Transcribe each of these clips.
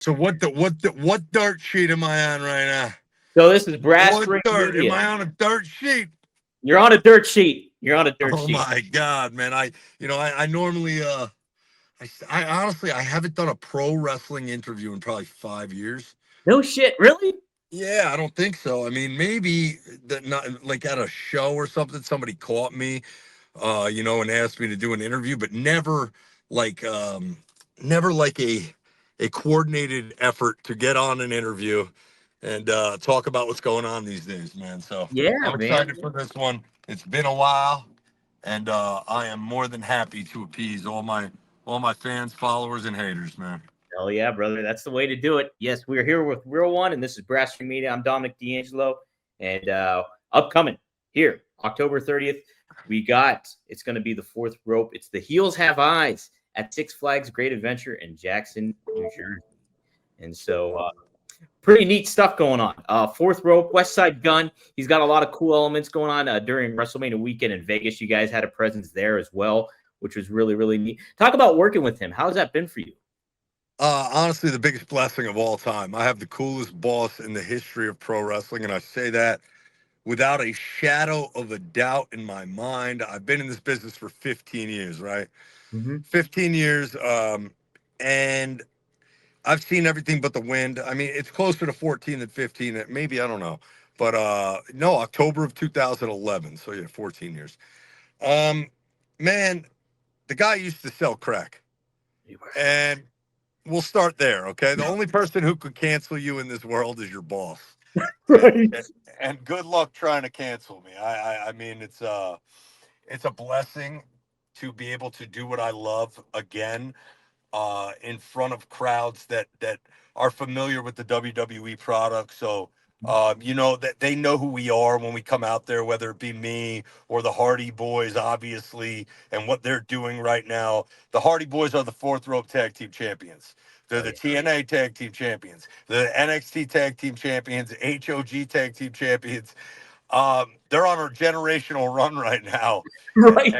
So what dirt sheet am I on right now? So this is Brass What Ring dirt? Am Media. I on a dirt sheet? You're on a dirt sheet. You're on a dirt Oh sheet. my God, man. I normally I honestly I haven't done a pro wrestling interview in probably 5 years. No shit, really? Yeah, I don't think so. I mean, maybe that not like at a show or something, somebody caught me, and asked me to do an interview, but like um never like a coordinated effort to get on an interview and talk about what's going on these days, man. So Yeah, I'm man. excited for this one. It's been a while, and I am more than happy to appease all my fans, followers, and haters, man. Hell yeah, brother. That's the way to do it. Yes, we're here with Real1, and this is Brass Ring Media. I'm Dominic DeAngelo. And upcoming here, October 30th, it's going to be the fourth rope. It's the Heels Have Eyes at Six Flags Great Adventure in Jackson, New Jersey. And so pretty neat stuff going on. Fourth rope, Westside Gunn. He's got a lot of cool elements going on during WrestleMania weekend in Vegas. You guys had a presence there as well, which was really, really neat. Talk about working with him. How's that been for you? Honestly, the biggest blessing of all time. I have the coolest boss in the history of pro wrestling, and I say that without a shadow of a doubt in my mind. I've been in this business for 15 years, right? Mm-hmm. 15 years, and I've seen everything but the wind. I mean, it's closer to 14 than 15. Maybe I don't know, but no, October of 2011. So yeah, 14 years. Um, Man, the guy used to sell crack, and we'll start there. Okay, the only person who could cancel you in this world is your boss, and Right. and good luck trying to cancel me. I mean, it's a blessing to be able to do what I love again in front of crowds that are familiar with the WWE product. So that they know who we are when we come out there, whether it be me or the Hardy Boys, obviously, and what they're doing right now. The Hardy Boys are the fourth rope tag team champions. They're Oh, the yeah. TNA tag team champions. They're the NXT tag team champions, HOG tag team champions. They're on a generational run right now, Right.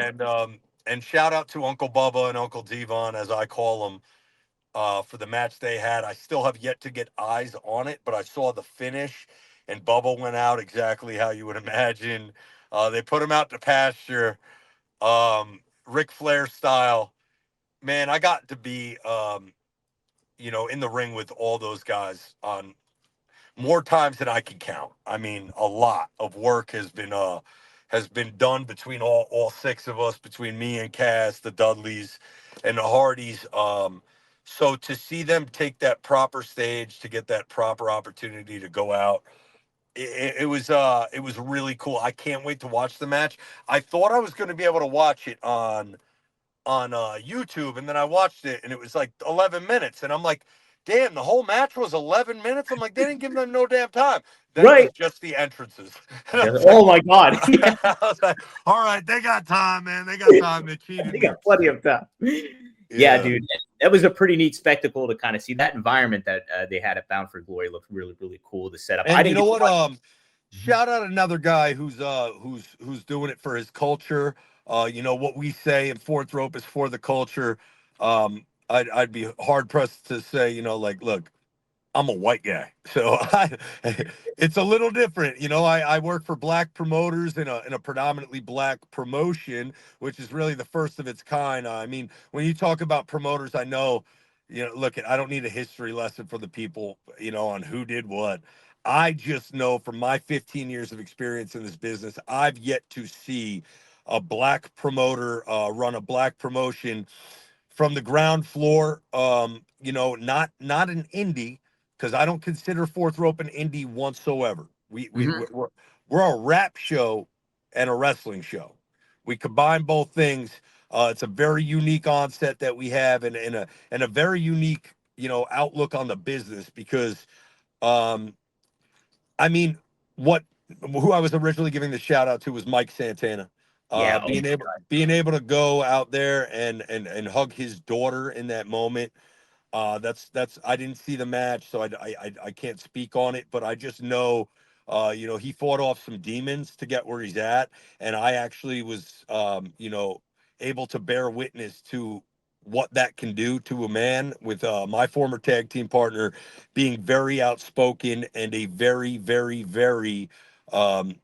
and shout out to Uncle Bubba and Uncle Devon, as I call them, for the match they had. I still have yet to get eyes on it, but I saw the finish, and Bubba went out exactly how you would imagine. They put him out to pasture, Ric Flair style. Man, I got to be, in the ring with all those guys on more times than I can count. I mean, a lot of work has been done between all six of us, between me and Cass, the Dudleys, and the Hardys. So to see them take that proper stage, to get that proper opportunity to go out, it was really cool. I can't wait to watch the match. I thought I was going to be able to watch it on YouTube, and then I watched it, and it was like 11 minutes, and I'm like, damn, the whole match was 11 minutes. I'm like, they didn't give them no damn time. Then it was Right. just the entrances, and I Yeah. was like, Oh my God. Yeah. I was like, all right, they got time, man. They got time. They cheated They me. got plenty of time. Yeah, Yeah, dude. That was a pretty neat spectacle to kind of see that environment that they had at Bound for Glory looked really, really cool to set up. I and you didn't know get to what? watch. Shout out another guy who's doing it for his culture. What we say in fourth rope is for the culture. I'd be hard pressed to say, like, look, I'm a white guy, so it's a little different. I work for black promoters in a predominantly black promotion, which is really the first of its kind. I mean, when you talk about promoters, I know, look, I don't need a history lesson for the people, on who did what. I just know from my 15 years of experience in this business, I've yet to see a black promoter run a black promotion from the ground floor. Not an indie, because I don't consider fourth rope an indie whatsoever. Mhm. We're a rap show and a wrestling show. We combine both things. It's a very unique onset that we have, and a very unique outlook on the business, because um, I mean, what who I was originally giving the shout out to was Mike Santana. Yeah. Oh Being my able God. being able to go out there and hug his daughter in that moment. That's I didn't see the match, so I can't speak on it, but I just know, he fought off some demons to get where he's at, and I actually was, able to bear witness to what that can do to a man with my former tag team partner being very outspoken and a very, very, very, um,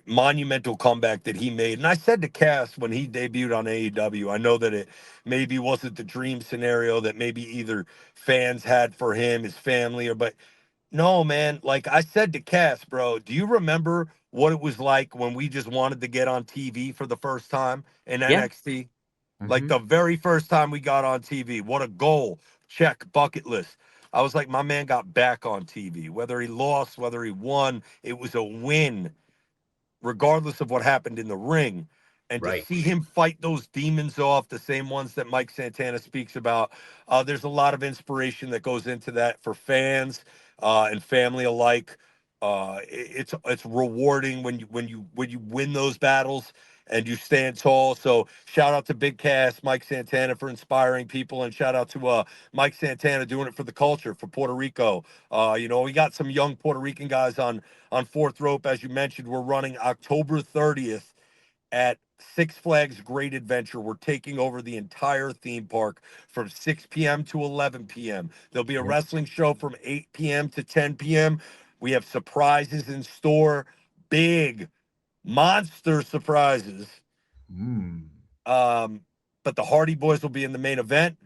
monumental comeback that he made. And I said to Cass when he debuted on AEW, I know that it maybe wasn't the dream scenario that maybe either fans had for him, his family, but no, man. Like I said to Cass, bro, do you remember what it was like when we just wanted to get on TV for the first time in Yeah. NXT? Like Hmm. the very first time we got on TV. What a goal. Check, bucket list. I was like, my man got back on TV. Whether he lost, whether he won, it was a win regardless of what happened in the ring. And to Right. see him fight those demons off, the same ones that Mike Santana speaks about, there's a lot of inspiration that goes into that for fans and family alike. It's rewarding when you win those battles and you stand tall. So shout out to Big Cass, Mike Santana for inspiring people, and shout out to Mike Santana doing it for the culture for Puerto Rico. We got some young Puerto Rican guys on Fourth Rope, as you mentioned. We're running October 30th at Six Flags Great Adventure. We're taking over the entire theme park from 6 p.m. to 11 p.m. There'll be a Yeah. wrestling show from 8 p.m. to 10 p.m. We have surprises in store, big monster surprises. Mm. Um, but the Hardy Boys will be in the main event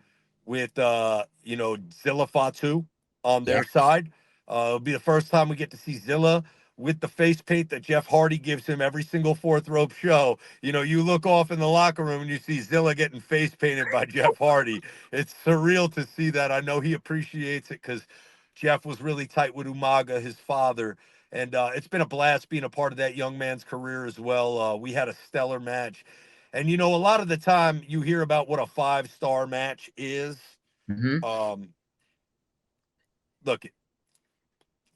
with Zilla Fatu on Yeah. their side. It'll be the first time we get to see Zilla with the face paint that Jeff Hardy gives him every single Fourth Rope show. You look off in the locker room and you see Zilla getting face painted by Jeff Hardy. It's surreal to see that. I know he appreciates it because Jeff was really tight with Umaga, his father. And it's been a blast being a part of that young man's career as well. We had a stellar match. And a lot of the time you hear about what a 5-star match is. Hmm. Um, Look,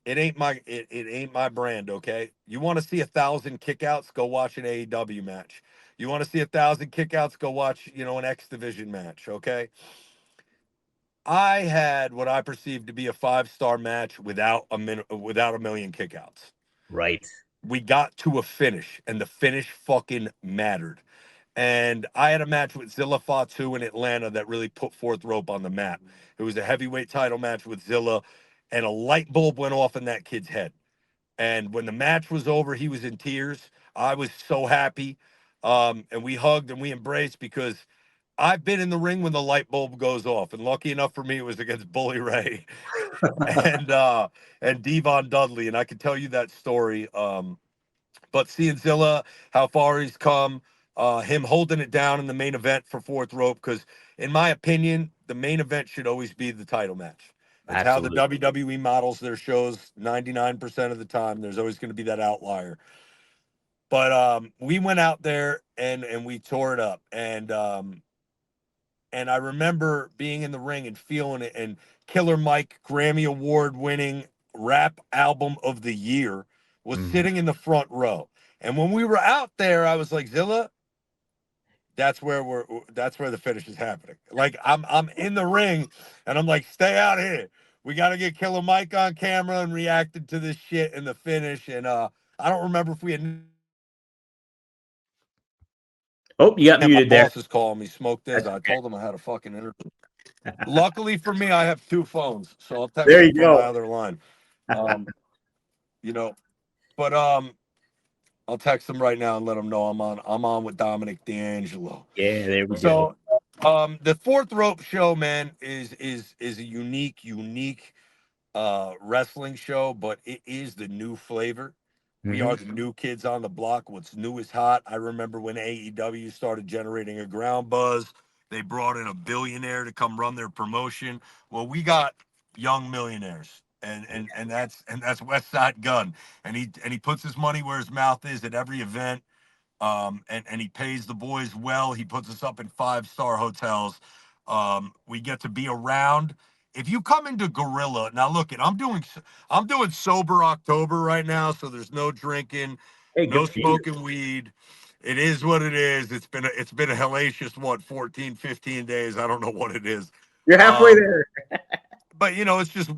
it ain't my brand, okay? You want to see 1,000 kickouts, go watch an AEW match. You want to see 1,000 kickouts, go watch, an X Division match, okay? I had what I perceived to be a 5-star match without a million kickouts. Right. We got to a finish, and the finish fucking mattered. And I had a match with Zilla Fatu in Atlanta that really put Fourth Rope on the map. It was a heavyweight title match with Zilla, and a light bulb went off in that kid's head. And when the match was over, he was in tears. I was so happy. And we hugged and we embraced because I've been in the ring when the light bulb goes off. And lucky enough for me, it was against Bully Ray and Devon Dudley. And I can tell you that story. But seeing Zilla, how far he's come, him holding it down in the main event for Fourth Rope, because in my opinion, the main event should always be the title match. It's how the Absolutely. WWE models their shows 99% of the time. There's always going to be that outlier. But we went out there and we tore it up. And I remember being in the ring and feeling it. And Killer Mike, Grammy Award winning rap album of the year, was Hmm. sitting in the front row. And when we were out there, I was like, Zilla, that's where the finish is happening. Like I'm in the ring and I'm like, stay out here. We got to get Killer Mike on camera and reacted to this shit in the finish. And I don't remember if we had. Oh, you got And my muted there. boss is calling me. Smoke this. That's I okay. told him I had a fucking interview. Luckily for me, I have two phones, so I'll text There him you from my go. other line. Um, you know, but I'll text him right now and let him know I'm on with Dominic DeAngelo. Yeah, there we go. So the Fourth Rope show, man, is a unique wrestling show, but it is the new flavor. We Hmm. are the new kids on the block. What's new is hot. I remember when AEW started generating a ground buzz. They brought in a billionaire to come run their promotion. Well, we got young millionaires, and that's Westside Gunn, and he puts his money where his mouth is at every event. And he pays the boys well. He puts us up in 5-star hotels. We get to be around. If you come into Gorilla now, look, I'm doing sober October right now, so there's no drinking, Hey, no good for you. smoking weed. It is what it is. It's been a hellacious 14, 15 days. I don't know what it is. You're halfway Um, there. but it's just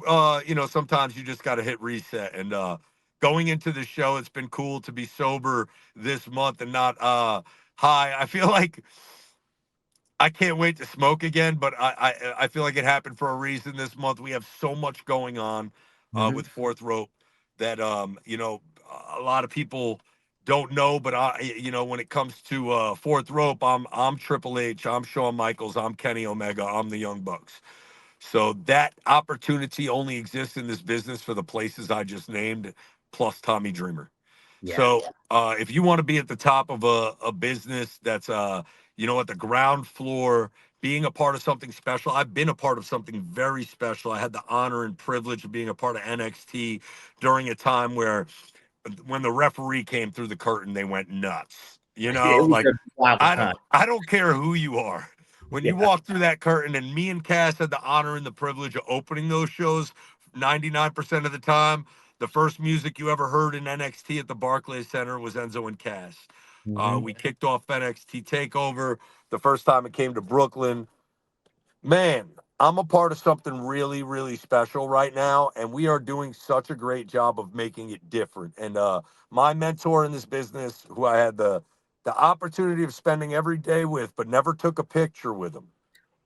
sometimes you just got to hit reset. And going into the show, it's been cool to be sober this month and not high. I can't wait to smoke again, but I feel like it happened for a reason this month. We have so much going on Hmm. with Fourth Rope that a lot of people don't know, but when it comes to Fourth Rope, I'm Triple H, I'm Shawn Michaels, I'm Kenny Omega, I'm the Young Bucks. So that opportunity only exists in this business for the places I just named, plus Tommy Dreamer. Yeah. So if you want to be at the top of a business that's at the ground floor, being a part of something special. I've been a part of something very special. I had the honor and privilege of being a part of NXT during a time where when the referee came through the curtain, they went nuts. It was Like a wild I time. don't I don't care who you are. When you Yeah. walk through that curtain, and me and Cass had the honor and the privilege of opening those shows 99% of the time, the first music you ever heard in NXT at the Barclays Center was Enzo and Cass. Hmm. We kicked off NXT Takeover the first time it came to Brooklyn. Man, I'm a part of something really, really special right now, and we are doing such a great job of making it different. And my mentor in this business, who I had the opportunity of spending every day with, but never took a picture with him.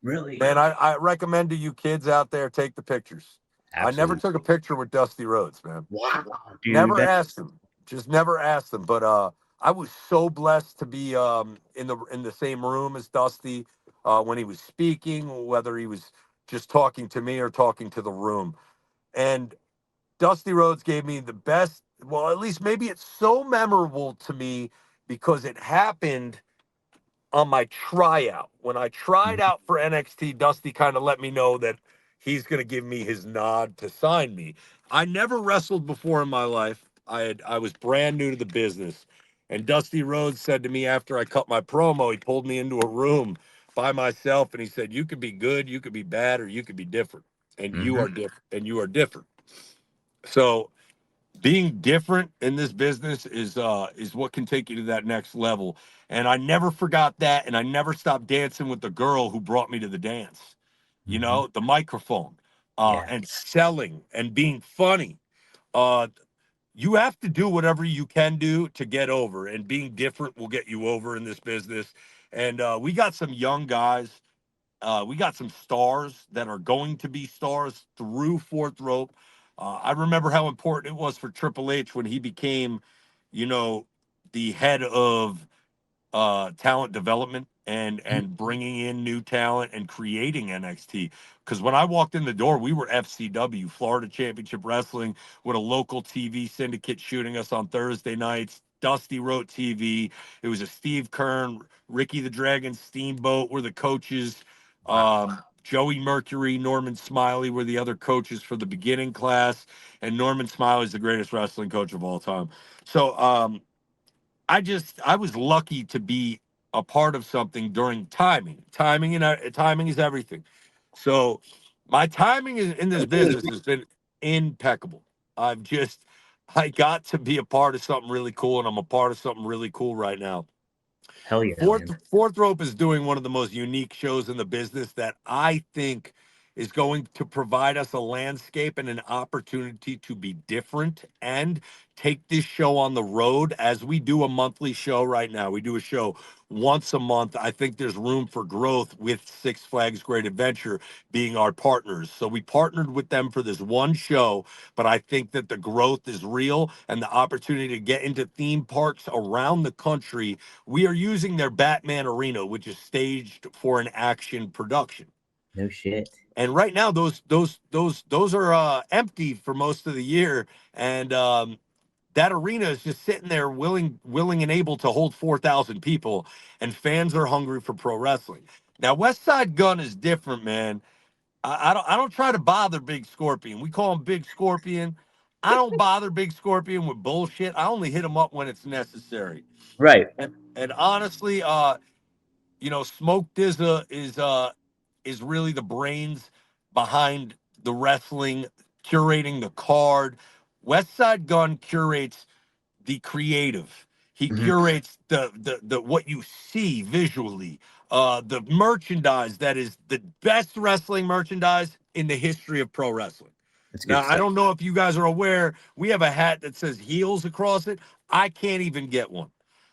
Really? Man, I recommend to you kids out there, take the pictures. I never Absolutely. took a picture with Dusty Rhodes, man. Wow, dude. Never That. asked him. Just never asked him. But I was so blessed to be in the same room as Dusty when he was speaking, whether he was just talking to me or talking to the room. And Dusty Rhodes gave me the best. Well, at least maybe it's so memorable to me because it happened on my tryout. When I tried Mhm. out for NXT, Dusty kind of let me know that he's going to give me his nod to sign me. I never wrestled before in my life. I was brand new to the business. And Dusty Rhodes said to me after I cut my promo, he pulled me into a room by myself and he said, "You could be good, you could be bad, or you could be different. And you Mhm. are different. And you are different." So being different in this business is what can take you to that next level. And I never forgot that, and I never stopped dancing with the girl who brought me to the dance. Mhm. The microphone, Yeah. and selling and being funny. Uh, you have to do whatever you can do to get over, and being different will get you over in this business. And we got some young guys, we got some stars that are going to be stars through Fourth Rope. I remember how important it was for Triple H when he became, you know, the head of talent development Mhm. and bringing in new talent and creating NXT. Because when I walked in the door, we were FCW, Florida Championship Wrestling, with a local TV syndicate shooting us on Thursday nights. Dusty wrote TV. It was a Steve Kern, Ricky the Dragon Steamboat were the coaches. Wow. Joey Mercury, Norman Smiley were the other coaches for the beginning class, and Norman Smiley is the greatest wrestling coach of all time. So I was lucky to be a part of something during timing. Timing is everything. So my timing is in this business has been impeccable. I've just I got to be a part of something really cool, and I'm a part of something really cool right now. Hell yeah, man. Fourth Rope is doing one of the most unique shows in the business that I think is going to provide us a landscape and an opportunity to be different and take this show on the road as we do a monthly show right now. We do a show once a month. I think there's room for growth with Six Flags Great Adventure being our partners. So we partnered with them for this one show, but I think that the growth is real and the opportunity to get into theme parks around the country. We are using their Batman Arena, which is staged for an action production. No shit. And right now, those are empty for most of the year, and that arena is just sitting there, willing and able to hold 4,000 people, and fans are hungry for pro wrestling. Now, Westside Gunn is different, man. I don't try to bother Big Scorpion. We call him Big Scorpion. I don't bother Big Scorpion with bullshit. I only hit him up when it's necessary. Right. And honestly, Smoke Dizza is really the brains behind the wrestling, curating the card. Westside Gun curates the creative. He Mhm. curates the what you see visually, the merchandise that is the best wrestling merchandise in the history of pro wrestling. That's Now, good I stuff. don't know if you guys are aware, we have a hat that says heels across it. I can't even get one.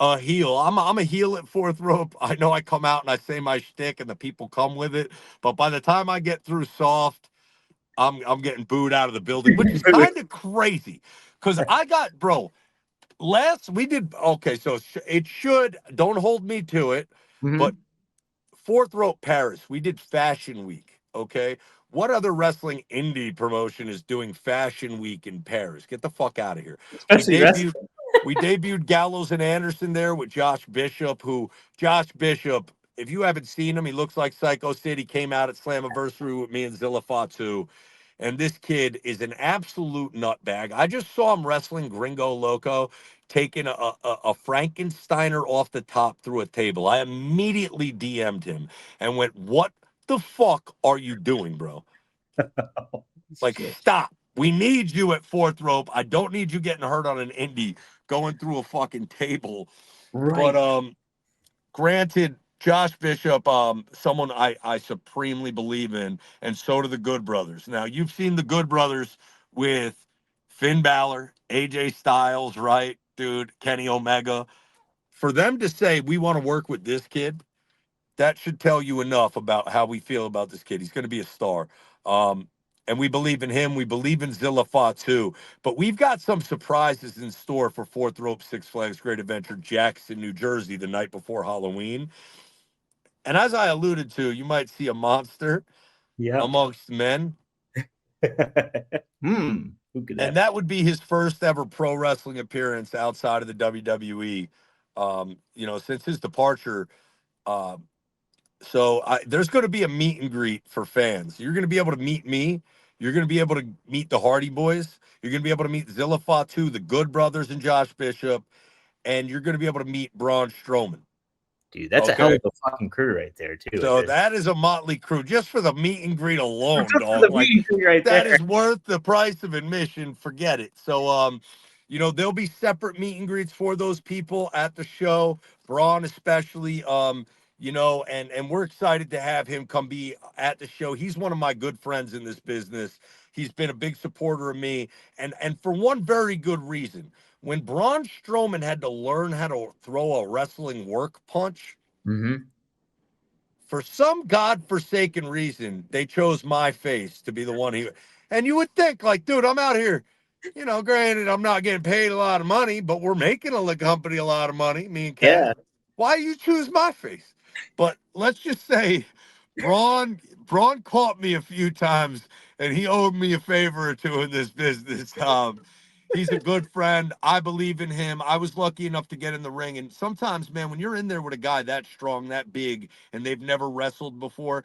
a heel. I'm a heel at fourth rope. I know I come out and I say my shtick and the people come with it, but by the time I get through soft, I'm getting booed out of the building, which is kind of crazy. Cause I got, bro, last we did okay, so it should, don't hold me to it, but Mhm. fourth rope Paris, we did Fashion Week. Okay. What other wrestling indie promotion is doing Fashion Week in Paris? Get the fuck out of here. We Especially debuted wrestling. we debuted Gallows and Anderson there with Josh Bishop, who Josh Bishop, if you haven't seen him, he looks like Psycho Sid. He came out at Slammiversary with me and Zilla Fatu. And this kid is an absolute nutbag. I just saw him wrestling Gringo Loco, taking a Frankensteiner off the top through a table. I immediately DM'd him and went, "What the fuck are you doing, bro? Like, Shit. stop. We need you at fourth rope. I don't need you getting hurt on an indie going through a fucking table." But Right. granted, Josh Bishop, someone I supremely believe in, and so do the Good Brothers. Now, you've seen the Good Brothers with Finn Balor, AJ Styles, right, dude, Kenny Omega. For them to say we want to work with this kid, that should tell you enough about how we feel about this kid. He's going to be a star. Um, and we believe in him. We believe in Zilla Fatu. But we've got some surprises in store for Fourth Rope Six Flags Great Adventure, Jackson, New Jersey, the night before Halloween. And as I alluded to, you might see a monster Yep. amongst men. Who could And that? that would be his first ever pro wrestling appearance outside of the WWE. Since his departure, uh, there's going to be a meet and greet for fans. You're going to be able to meet me. You're going to be able to meet the Hardy Boys. You're going to be able to meet Zilla Fatu, the Good Brothers, and Josh Bishop, and you're going to be able to meet Braun Strowman. Dude, that's a hell Okay, of a fucking crew right there, too. At so this, that is a motley crew just for the meet and greet alone, just for dog. the Like, meet and greet right that there. is worth the price of admission. Forget it. So, there'll be separate meet and greets for those people at the show. Braun, especially, and we're excited to have him come be at the show. He's one of my good friends in this business. He's been a big supporter of me, and for one very good reason. When Braun Strowman had to learn how to throw a wrestling work punch, Mm-hmm. for some godforsaken reason, they chose my face to be the one he. And you would think, like, dude, I'm out here. Granted, I'm not getting paid a lot of money, but we're making a company a lot of money, me and Cass. Yeah, Why you choose my face? But let's just say, Braun caught me a few times, and he owed me a favor or two in this business. He's a good friend. I believe in him. I was lucky enough to get in the ring, and sometimes, man, when you're in there with a guy that strong, that big, and they've never wrestled before,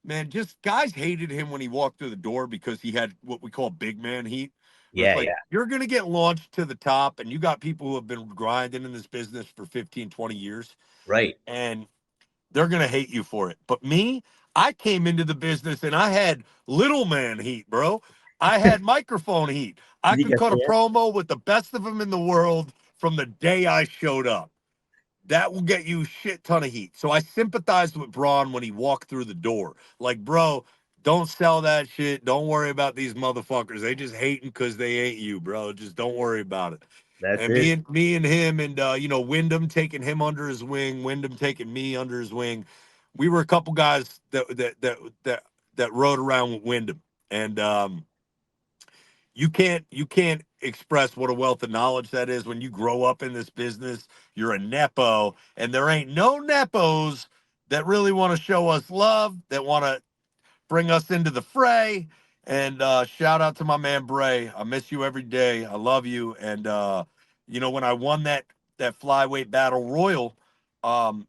man, just guys hated him when he walked through the door because he had what we call big man heat. Where it's yeah, like yeah. you're going to get launched to the top, and you got people who have been grinding in this business for 15, 20 years, Right. and they're going to hate you for it. But me, I came into the business and I had little man heat, bro. I had microphone heat. I You could got cut a that? promo with the best of them in the world from the day I showed up. That will get you a shit ton of heat. So I sympathized with Braun when he walked through the door. Like, bro, don't sell that shit. Don't worry about these motherfuckers. They just hating because they ain't you, bro. Just don't worry about it. That's And it. me and him and Wyndham taking him under his wing, Wyndham taking me under his wing. We were a couple guys that rode around with Wyndham. And you can't express what a wealth of knowledge that is when you grow up in this business. You're a nepo, and there ain't no nepos that really want to show us love, that want to bring us into the fray. And shout out to my man Bray. I miss you every day. I love you. And when I won that flyweight battle royal, um,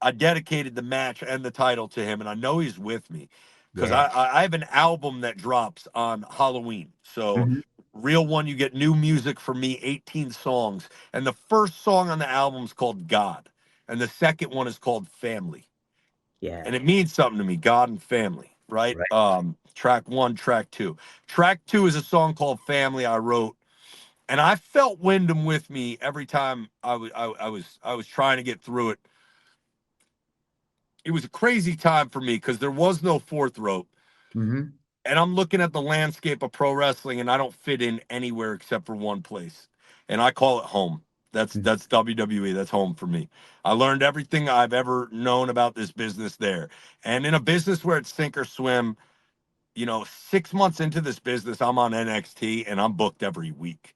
I dedicated the match and the title to him, and I know he's with me because Yeah. I have an album that drops on Halloween. So, Mhm. Real1, you get new music from me, 18 songs, and the first song on the album is called God, and the second one is called Family, Yeah. and it means something to me, God and family, right? Right. Track one, track two. Track two is a song called Family I wrote. And I felt Wyndham with me every time I was trying to get through it. It was a crazy time for me because there was no fourth rope. Mm-hmm. And I'm looking at the landscape of pro wrestling and I don't fit in anywhere except for one place. And I call it home. That's WWE. That's home for me. I learned everything I've ever known about this business there. And in a business where it's sink or swim, 6 months into this business, I'm on NXT and I'm booked every week.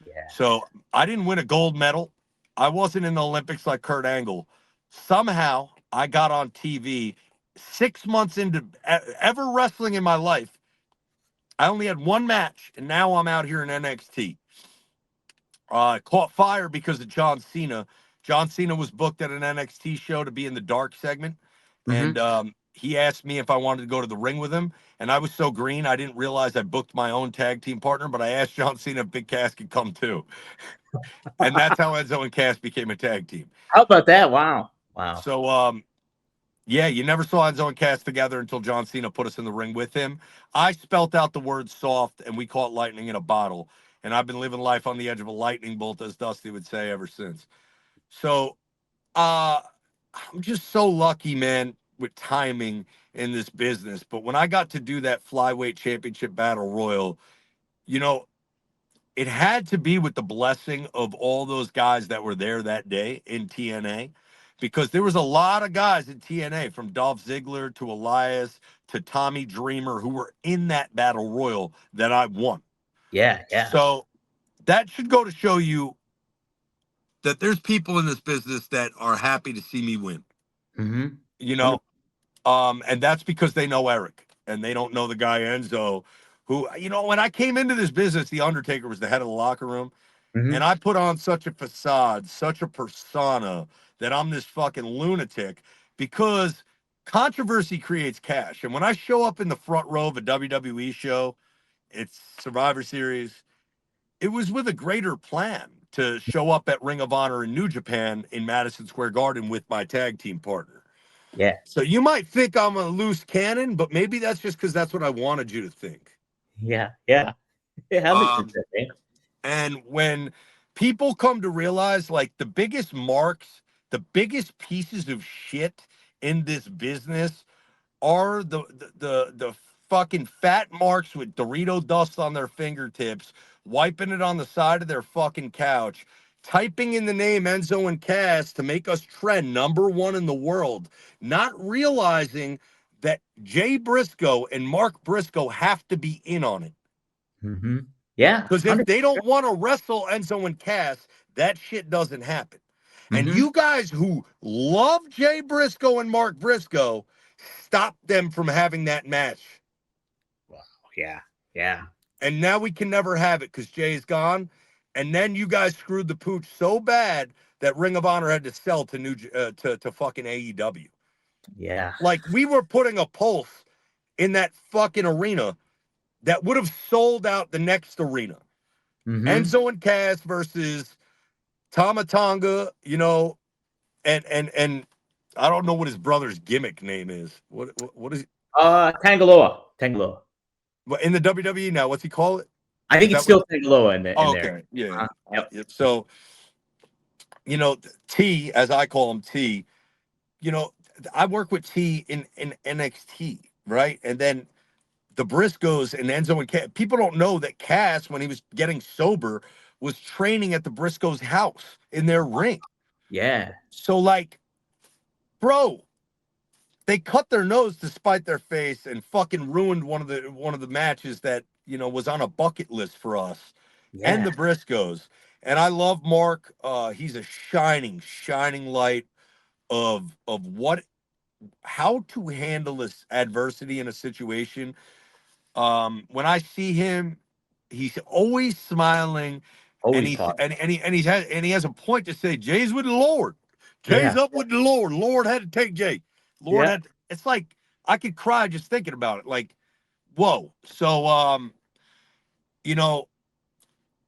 Yeah. So I didn't win a gold medal. I wasn't in the Olympics like Kurt Angle. Somehow I got on TV 6 months into ever wrestling in my life. I only had one match, and now I'm out here in NXT. Caught fire because of John Cena. John Cena was booked at an NXT show to be in the dark segment, and he asked me if I wanted to go to the ring with him. And I was so green, I didn't realize I booked my own tag team partner, but I asked John Cena if Big Cass could come too. And that's how Enzo and Cass became a tag team. How about that? Wow. So, yeah, you never saw Enzo and Cass together until John Cena put us in the ring with him. I spelt out the word soft, and we caught lightning in a bottle. And I've been living life on the edge of a lightning bolt, as Dusty would say, ever since. So, I'm just so lucky, man, with timing in this business. But when I got to do that flyweight championship battle royal, it had to be with the blessing of all those guys that were there that day in TNA, because there was a lot of guys in TNA, from Dolph Ziggler to Elias to Tommy Dreamer, who were in that battle royal that I won. Yeah. So that should go to show you that there's people in this business that are happy to see me win. And that's because they know Eric and they don't know the guy Enzo, who, when I came into this business, the Undertaker was the head of the locker room. And I put on such a facade, such a persona, that I'm this fucking lunatic, because controversy creates cash. And when I show up in the front row of a WWE show, it's Survivor Series, it was with a greater plan to show up at Ring of Honor in New Japan in Madison Square Garden with my tag team partner. Yeah. So you might think I'm a loose cannon, but maybe that's just because that's what I wanted you to think. Yeah. 100%. And when people come to realize, like, the biggest marks, the biggest pieces of shit in this business are the fucking fat marks with Dorito dust on their fingertips, wiping it on the side of their fucking couch, typing in the name Enzo and Cass to make us trend #1 in the world, not realizing that Jay Briscoe and Mark Briscoe have to be in on it. Yeah. Because if they don't want to wrestle Enzo and Cass, that shit doesn't happen. And you guys who love Jay Briscoe and Mark Briscoe, stop them from having that match. Wow. Yeah. And now we can never have it because Jay's gone. And then you guys screwed the pooch so bad that Ring of Honor had to sell to fucking AEW. Yeah. Like, we were putting a pulse in that fucking arena that would have sold out the next arena. Enzo and Cass versus Tama Tonga, and I don't know what his brother's gimmick name is. What is it? Tangaloa. In the WWE now, what's he call it? I think it's still Tangaloa in there. Okay. Yeah. So, T, as I call him, T, I work with T in NXT, right? And then the Briscoes and Enzo and Cass, people don't know that Cass, when he was getting sober, was training at the Briscoes' house in their ring. Yeah. So, like, bro, they cut their nose to spite their face and fucking ruined one of the matches that, was on a bucket list for us and the Briscoes. And I love Mark. He's a shining light of how to handle this adversity in a situation. When I see him, he's always smiling, and he has a point to say. Jay's with the Lord. Jay's up with the Lord. Lord had to take Jay. It's like I could cry just thinking about it. Like, whoa. So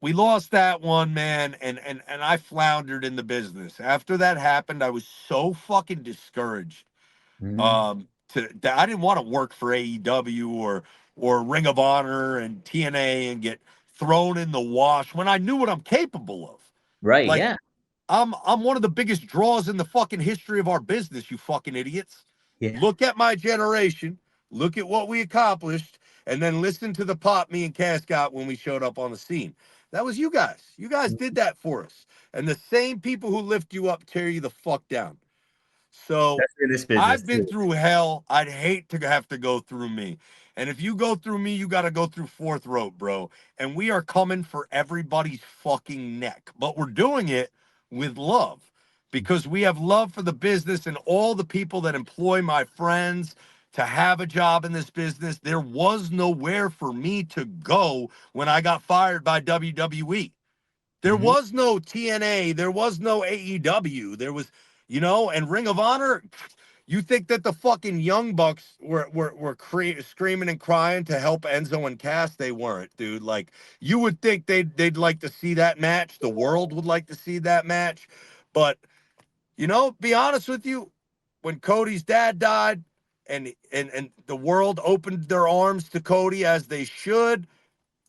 we lost that one, man, and I floundered in the business. After that happened, I was so fucking discouraged. I didn't want to work for AEW or Ring of Honor and TNA and get thrown in the wash when I knew what I'm capable of. Right. Like, I'm one of the biggest draws in the fucking history of our business, you fucking idiots. Yeah. Look at my generation, look at what we accomplished, and then listen to the pop me and Cass got when we showed up on the scene. That was you guys. You guys did that for us. And the same people who lift you up tear you the fuck down. So Especially in this business I've been too. through hell. I'd hate to have to go through me. And if you go through me, you got to go through fourth rope, bro. And we are coming for everybody's fucking neck. But we're doing it with love because we have love for the business and all the people that employ my friends to have a job in this business. There was nowhere for me to go when I got fired by WWE. There was no TNA. There was no AEW. There was, and Ring of Honor. You think that the fucking Young Bucks were screaming and crying to help Enzo and Cass? They weren't, dude. Like, you would think they'd like to see that match. The world would like to see that match. But, be honest with you, when Cody's dad died and the world opened their arms to Cody as they should,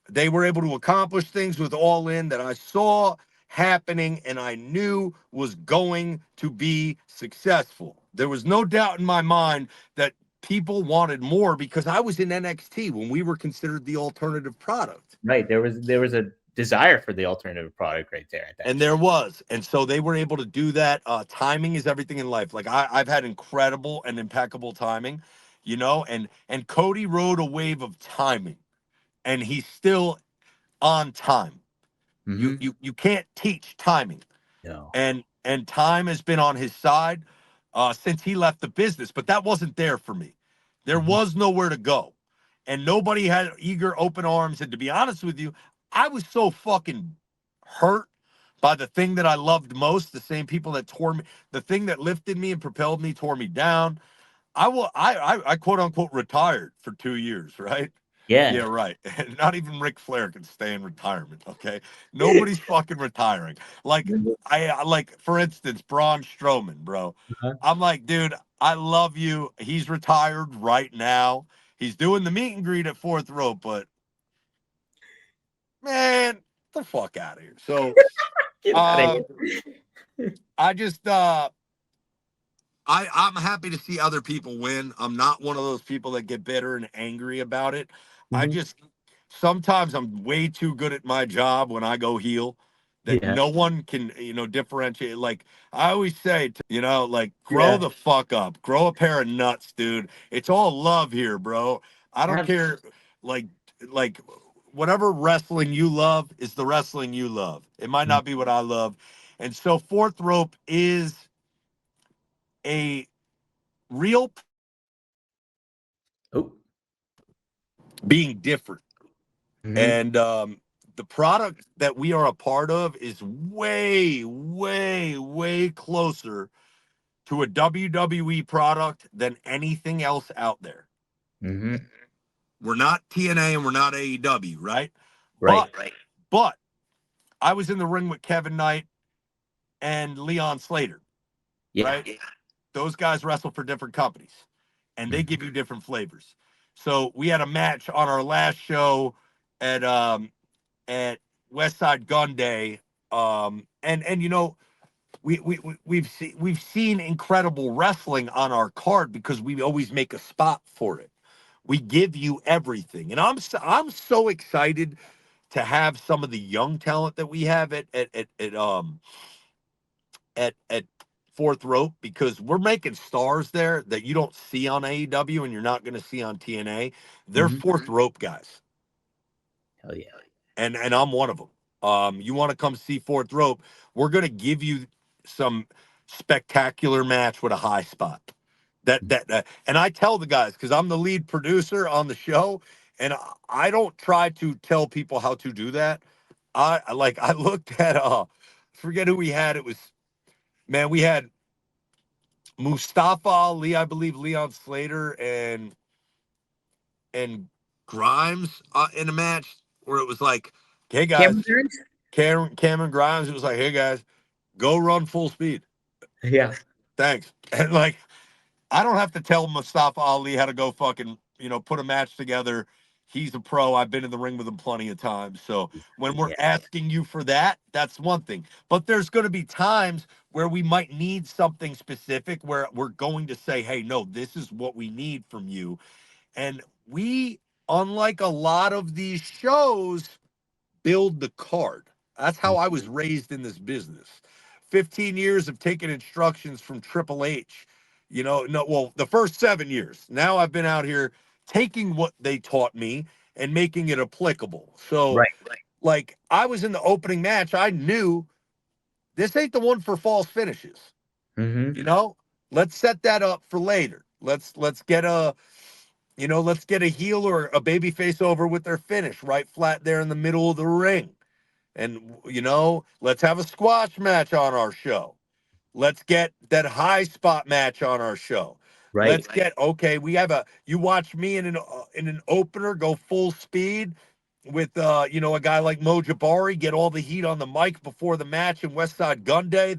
they were able to accomplish things with All In that I saw happening and I knew was going to be successful. There was no doubt in my mind that people wanted more because I was in NXT when we were considered the alternative product. Right. There was a desire for the alternative product right there at that. And there was. And so they were able to do that. Timing is everything in life. Like I've had incredible and impeccable timing, and Cody rode a wave of timing and he's still on time. You can't teach timing. No. And time has been on his side since he left the business, but that wasn't there for me. There was nowhere to go. And nobody had eager open arms. And to be honest with you, I was so fucking hurt by the thing that I loved most, the same people that tore me, the thing that lifted me and propelled me, tore me down. I quote unquote retired for 2 years, right? Yeah. Yeah, right. Not even Ric Flair can stay in retirement. Okay, nobody's fucking retiring. Like like for instance, Braun Strowman, bro. I'm like, dude, I love you. He's retired right now. He's doing the meet and greet at fourth rope, but man, get the fuck out of here. So, Get out of here. I just I'm happy to see other people win. I'm not one of those people that get bitter and angry about it. I just sometimes I'm way too good at my job when I go heel that no one can, differentiate. Like I always say, like grow the fuck up, grow a pair of nuts, dude. It's all love here, bro. I don't care. Like whatever wrestling you love is the wrestling you love. It might not be what I love. And so fourth rope is a real being different. And the product that we are a part of is way, way, way closer to a WWE product than anything else out there. We're not TNA and we're not AEW, right? But I was in the ring with Kevin Knight and Leon Slater, right? Those guys wrestle for different companies and they give you different flavors. So we had a match on our last show at Westside Gunn Day, and we've seen incredible wrestling on our card because we always make a spot for it. We give you everything, and I'm so excited to have some of the young talent that we have at fourth rope because we're making stars there that you don't see on AEW and you're not going to see on TNA. They're fourth rope guys. Hell yeah. And I'm one of them. You want to come see fourth rope? We're going to give you some spectacular match with a high spot. And I tell the guys because I'm the lead producer on the show, and I don't try to tell people how to do that. I looked at forget who we had. It was, man, we had Mustafa Ali, I believe, Leon Slater, and Grimes in a match where it was like, hey guys, Cameron Grimes, it was like, hey guys, go run full speed. Yeah. Thanks. And like, I don't have to tell Mustafa Ali how to go fucking, put a match together. He's a pro. I've been in the ring with him plenty of times. So when we're asking you for that, that's one thing. But there's going to be times where we might need something specific where we're going to say, hey, no, this is what we need from you. And we, unlike a lot of these shows, build the card. That's how I was raised in this business. 15 years of taking instructions from Triple H. No, well, the first 7 years. Now I've been out here taking what they taught me and making it applicable. So, Right. like, I was in the opening match. I knew this ain't the one for false finishes. Mm-hmm. You know, let's set that up for later. Let's get a let's get a heel or a baby face over with their finish right flat there in the middle of the ring. And let's have a squash match on our show. Let's get that high spot match on our show. Right. Let's get okay. You watch me in an opener go full speed with a guy like Mo Jabari get all the heat on the mic before the match in Westside Gun Day.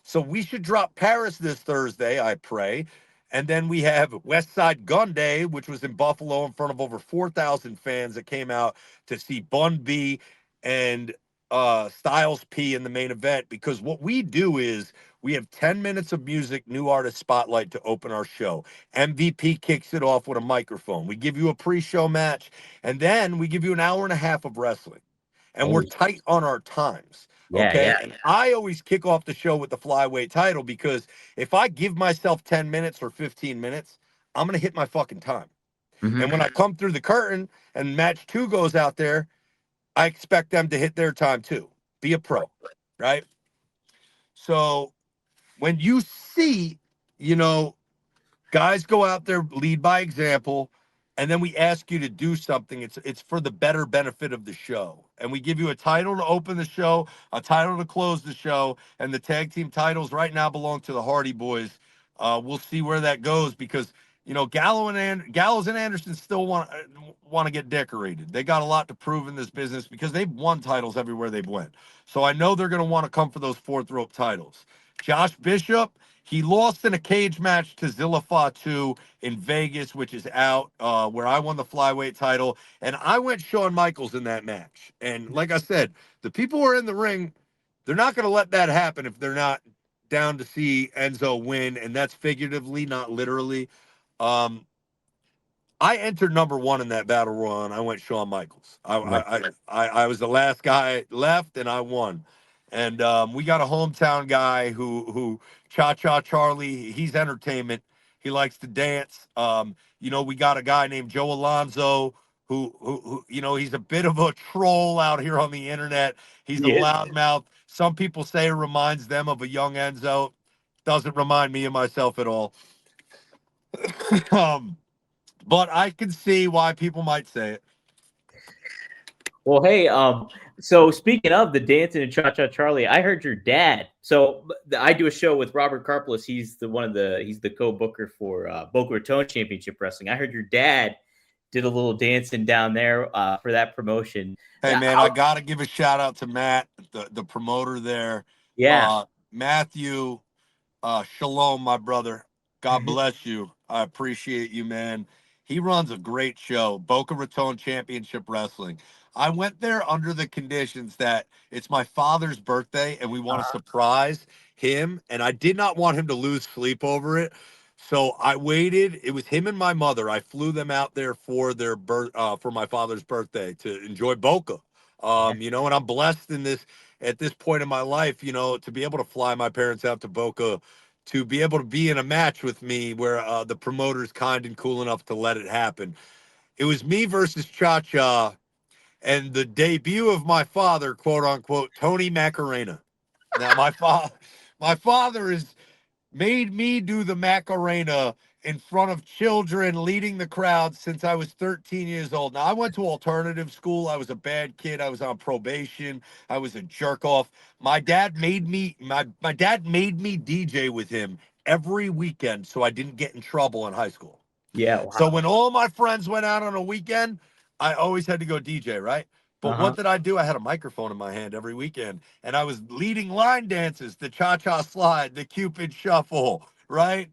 So we should drop Paris this Thursday, I pray. And then we have Westside Gun Day, which was in Buffalo in front of over 4,000 fans that came out to see Bun B and Styles P in the main event. Because what we do is we have 10 minutes of music, new artist spotlight to open our show. MVP kicks it off with a microphone. We give you a pre-show match, and then we give you an hour and a half of wrestling. And we're Oh, tight on our times. yeah, Okay. yeah. And I always kick off the show with the flyweight title because if I give myself 10 minutes or 15 minutes, I'm going to hit my fucking time. Mm-hmm. And when I come through the curtain and match 2 goes out there, I expect them to hit their time too. Be a pro, right? So when you see, you know, guys go out there, lead by example, and then we ask you to do something. It's for the better benefit of the show. And we give you a title to open the show, a title to close the show, and the tag team titles right now belong to the Hardy Boys. We'll see where that goes because Gallows and Anderson still want to get decorated. They got a lot to prove in this business because they've won titles everywhere they've went. So I know they're going to want to come for those fourth rope titles. Josh Bishop, he lost in a cage match to Zilla Fatu in Vegas, which is out, where I won the flyweight title. And I went Shawn Michaels in that match. And like I said, the people who are in the ring, they're not going to let that happen if they're not down to see Enzo win. And that's figuratively, not literally. Um, I entered number 1 in that battle royal, and I went Shawn Michaels. Right. I was the last guy left, and I won. And we got a hometown guy who Cha Cha Charlie. He's entertainment. He likes to dance. We got a guy named Joe Alonzo who he's a bit of a troll out here on the internet. He's a Yeah. loudmouth. Some people say it reminds them of a young Enzo. Doesn't remind me of myself at all. um, but I can see why people might say it. Well, hey, so speaking of the dancing and Cha Cha Charlie, I heard your dad. So I do a show with Robert Karplus. He's the co-booker for Boca Raton Championship Wrestling. I heard your dad did a little dancing down there for that promotion. Hey man, I gotta give a shout out to Matt, the promoter there. Yeah. Matthew, shalom, my brother. God bless you. I appreciate you, man. He runs a great show, Boca Raton Championship Wrestling. I went there under the conditions that it's my father's birthday and we want to surprise him, and I did not want him to lose sleep over it. So I waited. It was him and my mother. I flew them out there for their for my father's birthday to enjoy Boca. And I'm blessed at this point in my life, to be able to fly my parents out to Boca to be able to be in a match with me where the promoter's kind and cool enough to let it happen. It was me versus Cha Cha and the debut of my father, quote unquote, Tony Macarena. Now, my father has made me do the Macarena in front of children, leading the crowd since I was 13 years old. Now, I went to alternative school. I was a bad kid. I was on probation. I was a jerk off. My dad made me DJ with him every weekend so I didn't get in trouble in high school. Yeah. Wow. So when all my friends went out on a weekend, I always had to go DJ, right? But what did I do? I had a microphone in my hand every weekend, and I was leading line dances, the cha-cha slide, the Cupid shuffle, right?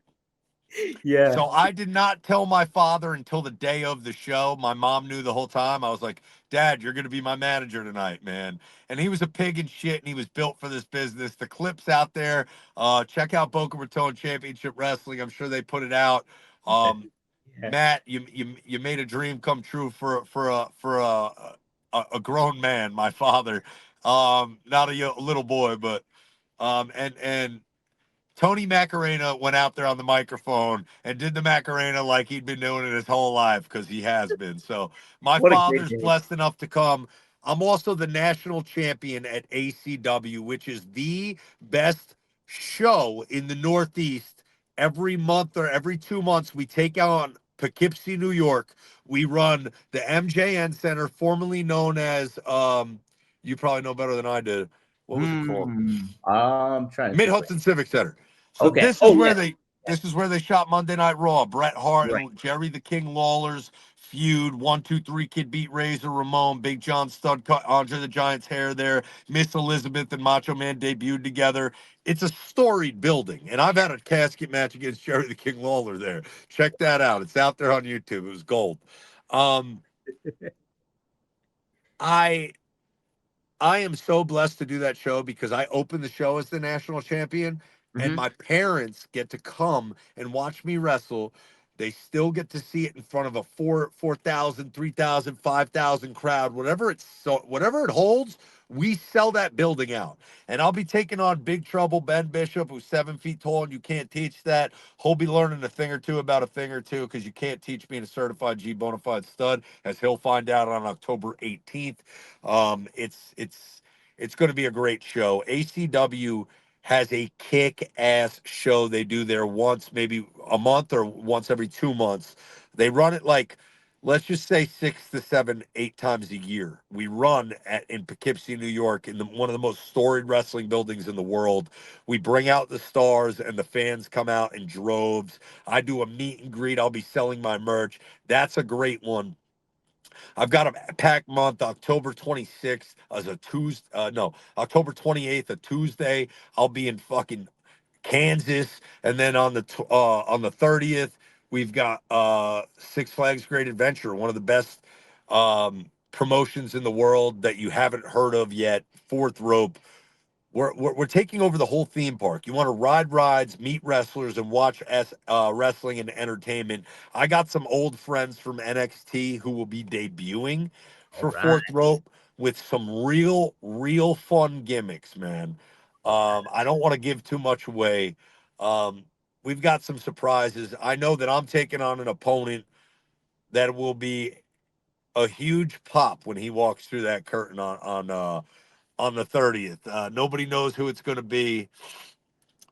Yeah. So I did not tell my father until the day of the show. My mom knew the whole time. I was like, Dad, you're going to be my manager tonight, man. And he was a pig in shit, and he was built for this business. The clip's out there. Check out Boca Raton Championship Wrestling. I'm sure they put it out. Yeah. Matt, you made a dream come true for a a grown man, my father, not a little boy, but and Tony Macarena went out there on the microphone and did the Macarena like he'd been doing it his whole life, because he has been. So my What a great father's day. blessed enough to come. I'm also the national champion at ACW, which is the best show in the Northeast. Every month or every 2 months, we take on Poughkeepsie, New York. We run the MJN Center, formerly known as, you probably know better than I did. What was it called? I'm trying to Mid think. Hudson Civic Center. So Okay. this is Oh, where yeah. they shot Monday Night Raw. Bret Hart Right. and Jerry the King Lawler's feud. 1, 2, 3 Kid beat Razor Ramon. Big John Studd cut Andre the Giant's hair there. Miss Elizabeth and Macho Man debuted together. It's a storied building, and I've had a casket match against Jerry the King Lawler there. Check that out. It's out there on YouTube. It was gold. I I am so blessed to do that show because I opened the show as the national champion, and my parents get to come and watch me wrestle. They still get to see it in front of a 4,000, 3,000, 5,000 crowd, whatever it holds. We sell that building out, and I'll be taking on Big Trouble Ben Bishop, who's 7 feet tall, and you can't teach that. He'll be learning a thing or two about a thing or two, because you can't teach being a certified G bona fide stud, as he'll find out on October 18th. It's going to be a great show. ACW has a kick-ass show. They do there once, maybe a month, or once every 2 months. They run it like, let's just say 6 to 7, 8 times a year. We run in Poughkeepsie, New York, in one of the most storied wrestling buildings in the world. We bring out the stars, and the fans come out in droves. I do a meet and greet. I'll be selling my merch. That's a great one. I've got a packed month. October 26th as a Tuesday. No, October 28th, a Tuesday. I'll be in fucking Kansas, and then on the 30th, we've got Six Flags Great Adventure, one of the best promotions in the world that you haven't heard of yet. Fourth Rope. We're taking over the whole theme park. You want to ride rides, meet wrestlers, and watch wrestling and entertainment. I got some old friends from NXT who will be debuting All for right. Fourth Rope with some real fun gimmicks, man. I don't want to give too much away. We've got some surprises. I know that I'm taking on an opponent that will be a huge pop when he walks through that curtain on the 30th. Nobody knows who it's going to be,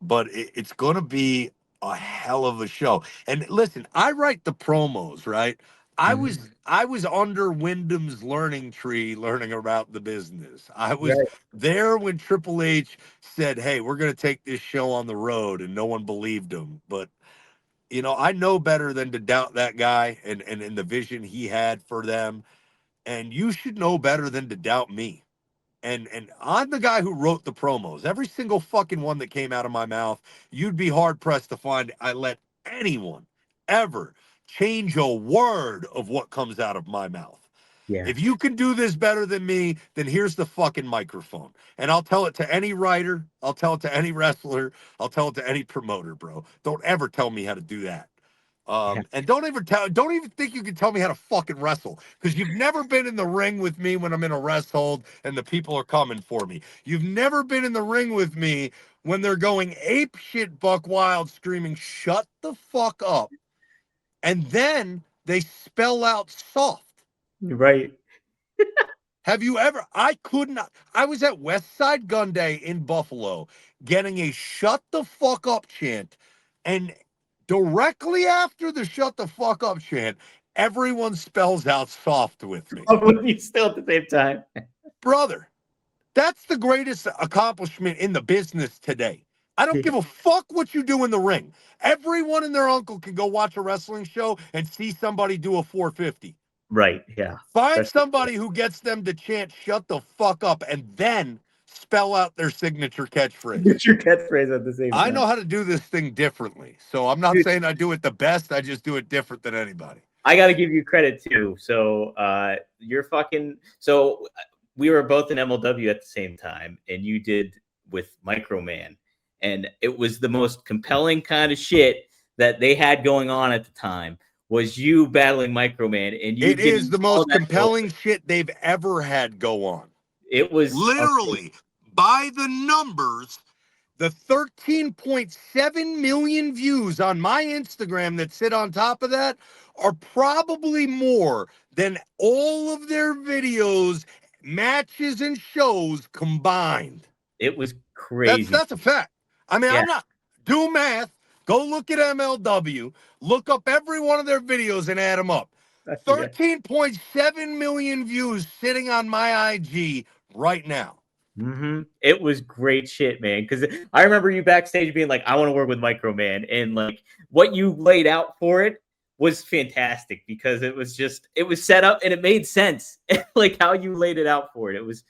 but it's going to be a hell of a show. And listen, I write the promos, right? I was under Wyndham's learning tree learning about the business. I was Right. there when Triple H said, "Hey, we're going to take this show on the road," and no one believed him. But I know better than to doubt that guy and the vision he had for them. And you should know better than to doubt me. And I'm the guy who wrote the promos. Every single fucking one that came out of my mouth, you'd be hard pressed to find I let anyone ever change a word of what comes out of my mouth. Yeah. If you can do this better than me, then here's the fucking microphone. And I'll tell it to any writer, I'll tell it to any wrestler, I'll tell it to any promoter, bro. Don't ever tell me how to do that. Yeah. And don't even think you can tell me how to fucking wrestle, because you've never been in the ring with me when I'm in a rest hold and the people are coming for me. You've never been in the ring with me when they're going ape shit buck wild, screaming, "Shut the fuck up." And then they spell out soft. Right. Have you ever? I could not. I was at Westside Gun Day in Buffalo getting a "shut the fuck up" chant. And directly after the "shut the fuck up" chant, everyone spells out soft with me. With you still at the same time. Brother, that's the greatest accomplishment in the business today. I don't give a fuck what you do in the ring. Everyone and their uncle can go watch a wrestling show and see somebody do a 450. Right. Yeah. Find Especially somebody who gets them to chant "shut the fuck up" and then spell out their signature catchphrase. get your catchphrase at the same I time. know how to do this thing differently. So I'm not Dude, saying I do it the best. I just do it different than anybody. I got to give you credit too. So you're fucking. So we were both in MLW at the same time, and you did with Microman, and it was the most compelling kind of shit that they had going on at the time. was you battling Microman, and you It is getting the all most that gold. compelling shit they've ever had go on. It was Literally, by the numbers, the 13.7 million views on my Instagram that sit on top of that are probably more than all of their videos, matches, and shows combined. It was crazy. That's a fact. I mean, Yeah. I'm not do math. Go look at MLW. Look up every one of their videos and add them up. Yeah. 13.7 million views sitting on my IG right now. It was great shit, man. Because I remember you backstage being like, "I want to work with Microman," and like what you laid out for it was fantastic because it was set up and it made sense. Like how you laid it out for it, it was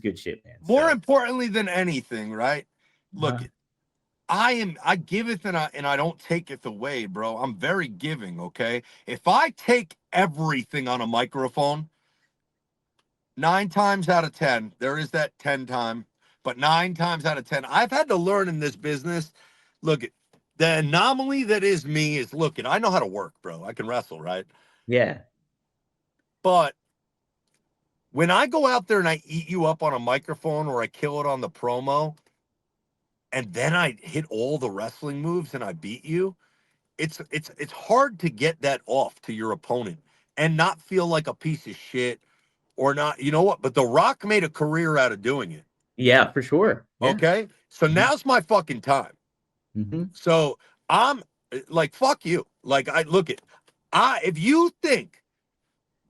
good shit, man. More importantly than anything, right? Look, Uh-huh. I giveth and I don't taketh away, bro. I'm very giving, okay? If I take everything on a microphone, 9 times out of 10, there is that 10 time, but 9 times out of 10, I've had to learn in this business. Look, the anomaly that is me is looking, I know how to work, bro. I can wrestle, right? Yeah. But when I go out there and I eat you up on a microphone or I kill it on the promo, and then I hit all the wrestling moves and I beat you, it's hard to get that off to your opponent and not feel like a piece of shit or not. You know what? But The Rock made a career out of doing it. Yeah, for sure. Yeah. Okay. So now's my fucking time. So I'm like, fuck you. Like, I look at, if you think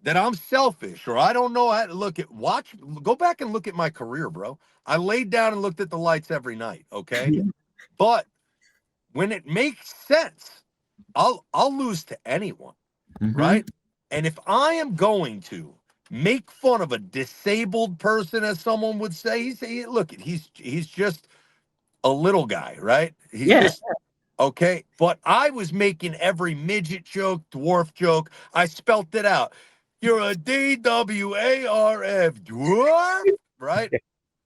that I'm selfish or I don't know how to look at, go back and look at my career, bro. I laid down and looked at the lights every night. Okay. Yeah. But when it makes sense, I'll lose to anyone. Right. And if I am going to make fun of a disabled person, as someone would say, he's just a little guy, right? He's just okay. But I was making every midget joke, dwarf joke. I spelt it out. You're a DWARF dwarf, right?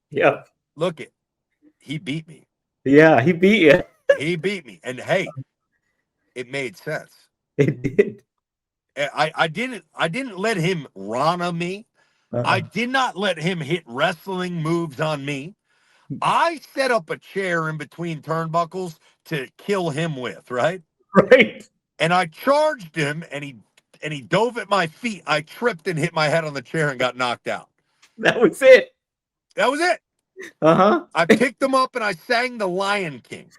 Yeah. Look it. He beat me. Yeah, he beat you. He beat me. And hey, it made sense. It did. I didn't let him Rana me. I did not let him hit wrestling moves on me. I set up a chair in between turnbuckles to kill him with, right? Right. And I charged him and he dove at my feet. I tripped and hit my head on the chair and got knocked out. That was it. That was it. I picked him up and I sang the Lion King.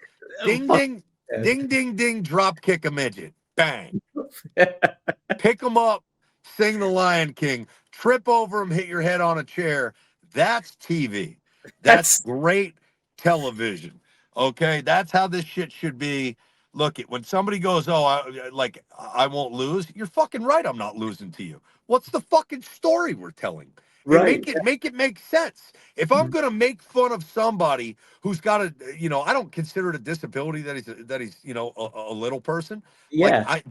Ding, ding, ding, ding, ding, drop kick a midget. Bang. Pick him up, sing the Lion King, trip over him, hit your head on a chair. That's TV. That's great television. Okay, that's how this shit should be. Look, when somebody goes, "Oh, I won't lose," you're fucking right. I'm not losing to you. What's the fucking story we're telling? And Right. make it make sense. If I'm gonna make fun of somebody who's got I don't consider it a disability that he's a little person. Like Yeah.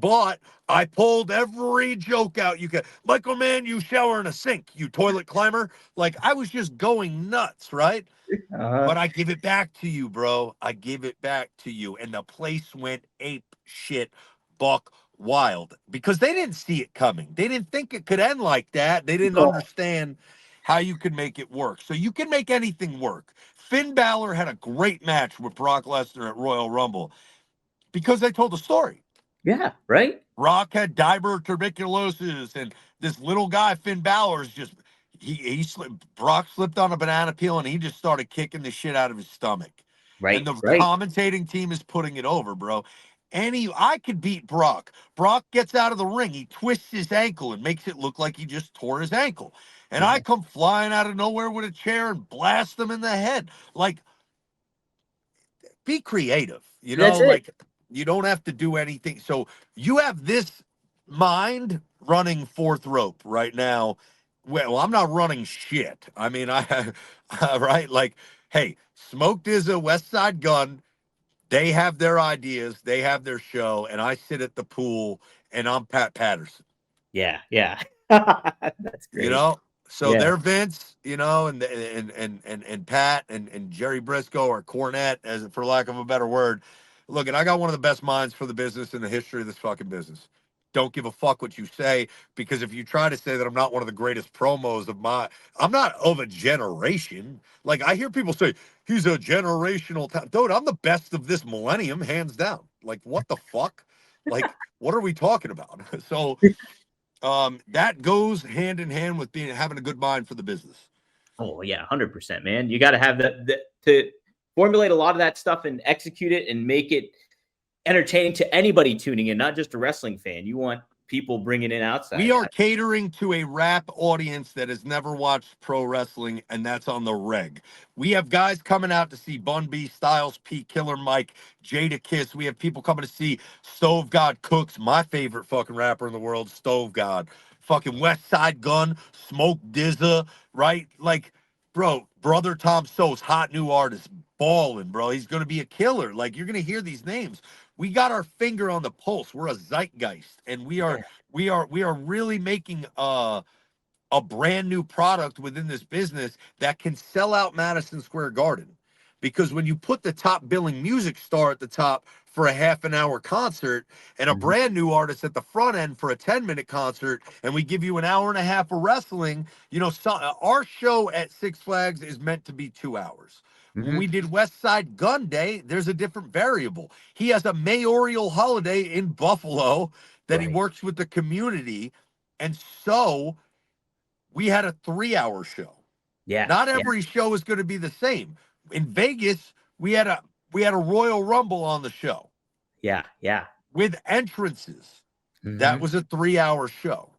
I pulled every joke out you could. Michael, man, you shower in a sink, you toilet climber. Like I was just going nuts, right? But I give it back to you, bro. I give it back to you. And the place went ape shit buck wild because they didn't see it coming. They didn't think it could end like that. They didn't understand how you could make it work. So you can make anything work. Finn Balor had a great match with Brock Lesnar at Royal Rumble because they told a story. Yeah, right. Rock had diverticulosis, and this little guy, Finn Balor's just Brock slipped on a banana peel and he just started kicking the shit out of his stomach. Right. And the Right. commentating team is putting it over, bro. I could beat Brock. Brock gets out of the ring, he twists his ankle and makes it look like he just tore his ankle. And I come flying out of nowhere with a chair and blast him in the head. Like, be creative, That's it. like you don't have to do anything. So you have this mind running fourth rope right now. Well, I'm not running shit. I mean, right? Like, hey, Smoked is a Westside Gunn. They have their ideas, they have their show, and I sit at the pool and I'm Pat Patterson. Yeah, yeah. That's great. So they're Vince, and Pat and Jerry Briscoe or Cornette, as for lack of a better word. Look, and I got one of the best minds for the business in the history of this fucking business. don't give a fuck what you say, because if you try to say that I'm not one of the greatest promos I'm not of a generation. Like, I hear people say he's a generational dude, I'm the best of this millennium, hands down. Like, what the fuck? Like, what are we talking about? So that goes hand in hand with having a good mind for the business. Oh yeah, 100%, man. You got to have that to formulate a lot of that stuff and execute it and make it entertaining to anybody tuning in, not just a wrestling fan. You want people bringing in outside. We are catering to a rap audience that has never watched pro wrestling, and that's on the reg. We have guys coming out to see Bun B, Styles P, Killer Mike, Jada Kiss. We have people coming to see Stove God Cooks, my favorite fucking rapper in the world, Stove God. Fucking Westside Gun, Smoke Dizza, right? Like, bro, Brother Tom Sos, hot new artist, balling, bro. He's going to be a killer. Like, you're going to hear these names. We got our finger on the pulse. We're a zeitgeist, and we are really making a brand new product within this business that can sell out Madison Square Garden. Because when you put the top billing music star at the top for a half an hour concert and a brand new artist at the front end for a 10-minute concert, and we give you an hour and a half of wrestling, our show at Six Flags is meant to be 2 hours. When we did Westside Gun Day, there's a different variable. He has a mayoral holiday in Buffalo that he works with the community. And so we had a 3-hour show. Yeah. Not every show is going to be the same. In Vegas, we had a Royal Rumble on the show. Yeah. Yeah. With entrances. That was a 3-hour show.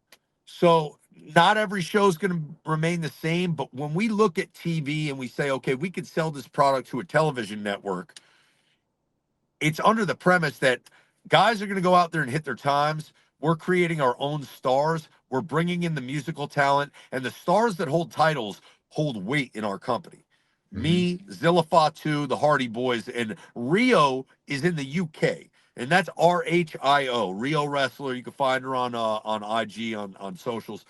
So not every show is going to remain the same, but when we look at TV and we say, okay, we could sell this product to a television network, it's under the premise that guys are going to go out there and hit their times. We're creating our own stars. We're bringing in the musical talent, and the stars that hold titles hold weight in our company. Me, Zilla Fatu, the Hardy Boys, and Rio is in the UK. And that's RHIO, Rio Wrestler. You can find her on IG, on socials.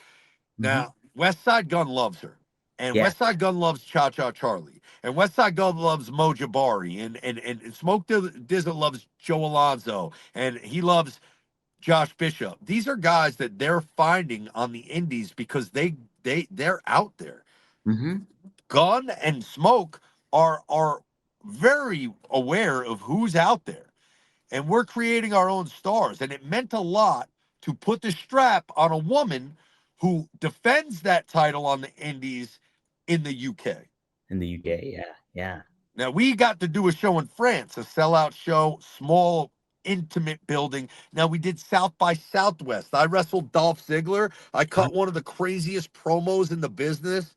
Now, Westside Gunn loves her. And Westside Gunn loves Cha Cha Charlie. And Westside Gunn loves Mo Jabari. And Smoke Dizza loves Joe Alonzo. And he loves Josh Bishop. These are guys that they're finding on the indies because they're out there. Gunn and Smoke are very aware of who's out there. And we're creating our own stars. And it meant a lot to put the strap on a woman who defends that title on the indies in the UK. In the UK, yeah. Yeah. Now, we got to do a show in France, a sellout show, small, intimate building. Now, we did South by Southwest. I wrestled Dolph Ziggler. I cut one of the craziest promos in the business,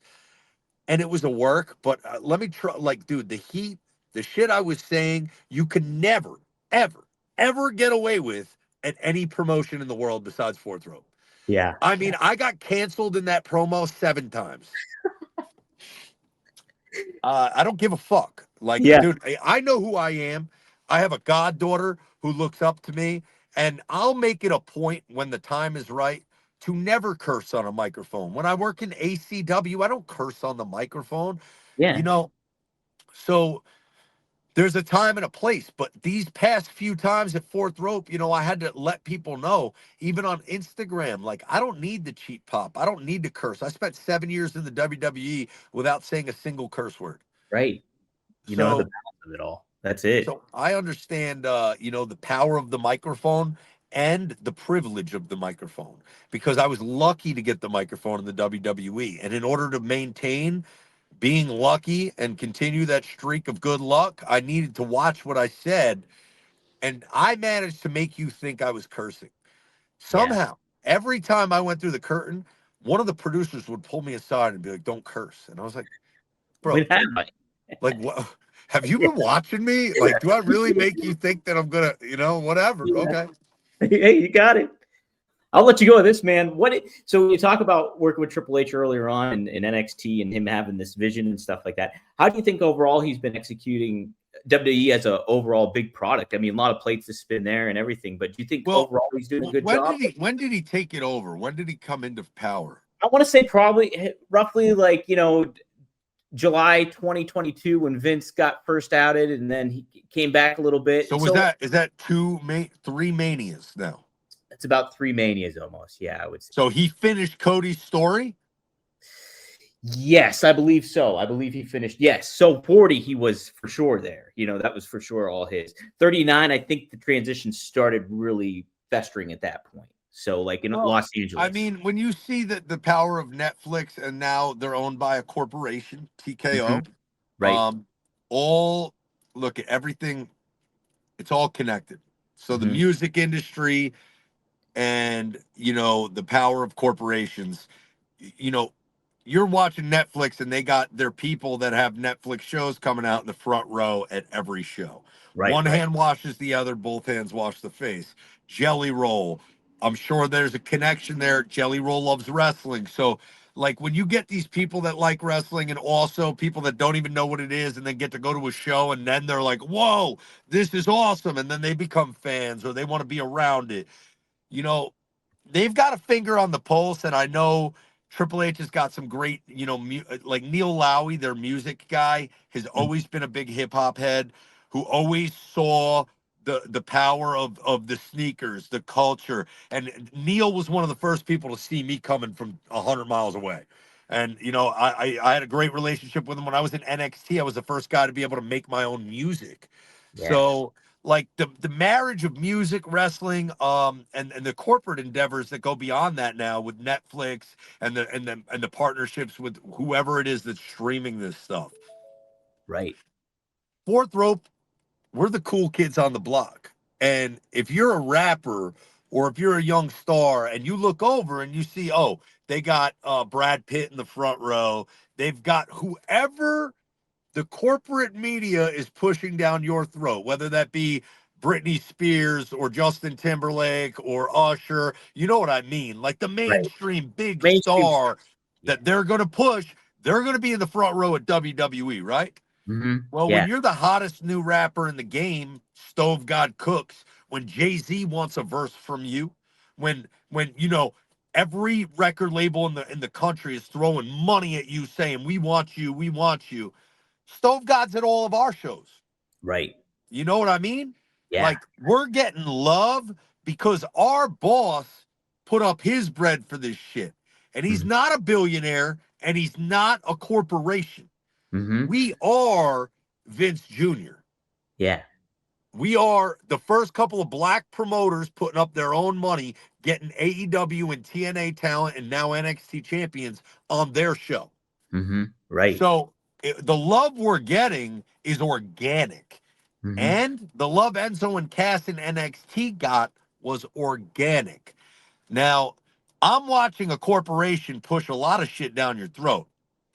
and it was a work. But let me try, like, dude, the heat, the shit I was saying, you can never, ever, ever get away with at any promotion in the world besides Fourth Rope. Yeah. I mean, I got canceled in that promo 7 times. I don't give a fuck. Like, dude, I know who I am. I have a goddaughter who looks up to me, and I'll make it a point when the time is right to never curse on a microphone. When I work in ACW, I don't curse on the microphone. Yeah. So there's a time and a place, but these past few times at Fourth Rope, I had to let people know, even on Instagram, like, I don't need the cheap pop. I don't need to curse. I spent 7 years in the WWE without saying a single curse word. Right. You know the balance of it all. That's it. So I understand, the power of the microphone and the privilege of the microphone, because I was lucky to get the microphone in the WWE. And in order to maintain being lucky and continue that streak of good luck, I needed to watch what I said. And I managed to make you think I was cursing. Somehow, every time I went through the curtain, one of the producers would pull me aside and be like, "Don't curse." And I was like, bro, like, what? Have you been watching me? Like, do I really make you think that I'm going to, whatever. Okay. Hey, you got it. I'll let you go with this, man. So you talk about working with Triple H earlier on in NXT and him having this vision and stuff like that. How do you think overall he's been executing WWE as an overall big product? I mean, a lot of plates to spin there and everything, but do you think overall he's doing a good job? When did he take it over? When did he come into power? I want to say probably roughly like, July 2022 when Vince got first outed, and then he came back a little bit. So is that 3 manias now? It's about 3 manias almost. Yeah, I would say. So he finished Cody's story? Yes, I believe so. I believe he finished. Yes. So 40, he was for sure there. That was for sure all his. 39, I think the transition started really festering at that point. So like in Well, Los Angeles. I mean, when you see the power of Netflix and now they're owned by a corporation, TKO, Right. all look at everything, it's all connected. So the music industry and the power of corporations, you know, you're watching Netflix and they got their people that have Netflix shows coming out in the front row at every show. Right. One hand washes the other, both hands wash the face. Jelly Roll, I'm sure there's a connection there. Jelly Roll loves wrestling. So, like, when you get these people that like wrestling and also people that don't even know what it is and then get to go to a show and then they're like, whoa, this is awesome. And then they become fans or they want to be around it. They've got a finger on the pulse, and I know Triple H has got some great, like Neil Lowy, their music guy, has always been a big hip hop head who always saw the power of the sneakers, the culture. And Neil was one of the first people to see me coming from 100 miles away. And I had a great relationship with him when I was in NXT. I was the first guy to be able to make my own music. Yeah. So like the marriage of music, wrestling, and the corporate endeavors that go beyond that now with Netflix and the partnerships with whoever it is that's streaming this stuff. Right. Fourth Rope, we're the cool kids on the block. And if you're a rapper or if you're a young star and you look over and you see, oh, they got Brad Pitt in the front row, they've got whoever the corporate media is pushing down your throat, whether that be Britney Spears or Justin Timberlake or Usher. You know what I mean? Like the mainstream big star that they're going to push, they're going to be in the front row at WWE, right? Well, when you're the hottest new rapper in the game, Stove God Cooks, when Jay-Z wants a verse from you, when every record label in the country is throwing money at you saying, we want you, we want you. Stove God's at all of our shows. Right. You know what I mean? Yeah. Like, we're getting love because our boss put up his bread for this shit. And he's not a billionaire and he's not a corporation. We are Vince Jr. Yeah. We are the first couple of black promoters putting up their own money, getting AEW and TNA talent and now NXT champions on their show. Right. So the love we're getting is organic. And the love Enzo and Cass in NXT got was organic. Now, I'm watching a corporation push a lot of shit down your throat.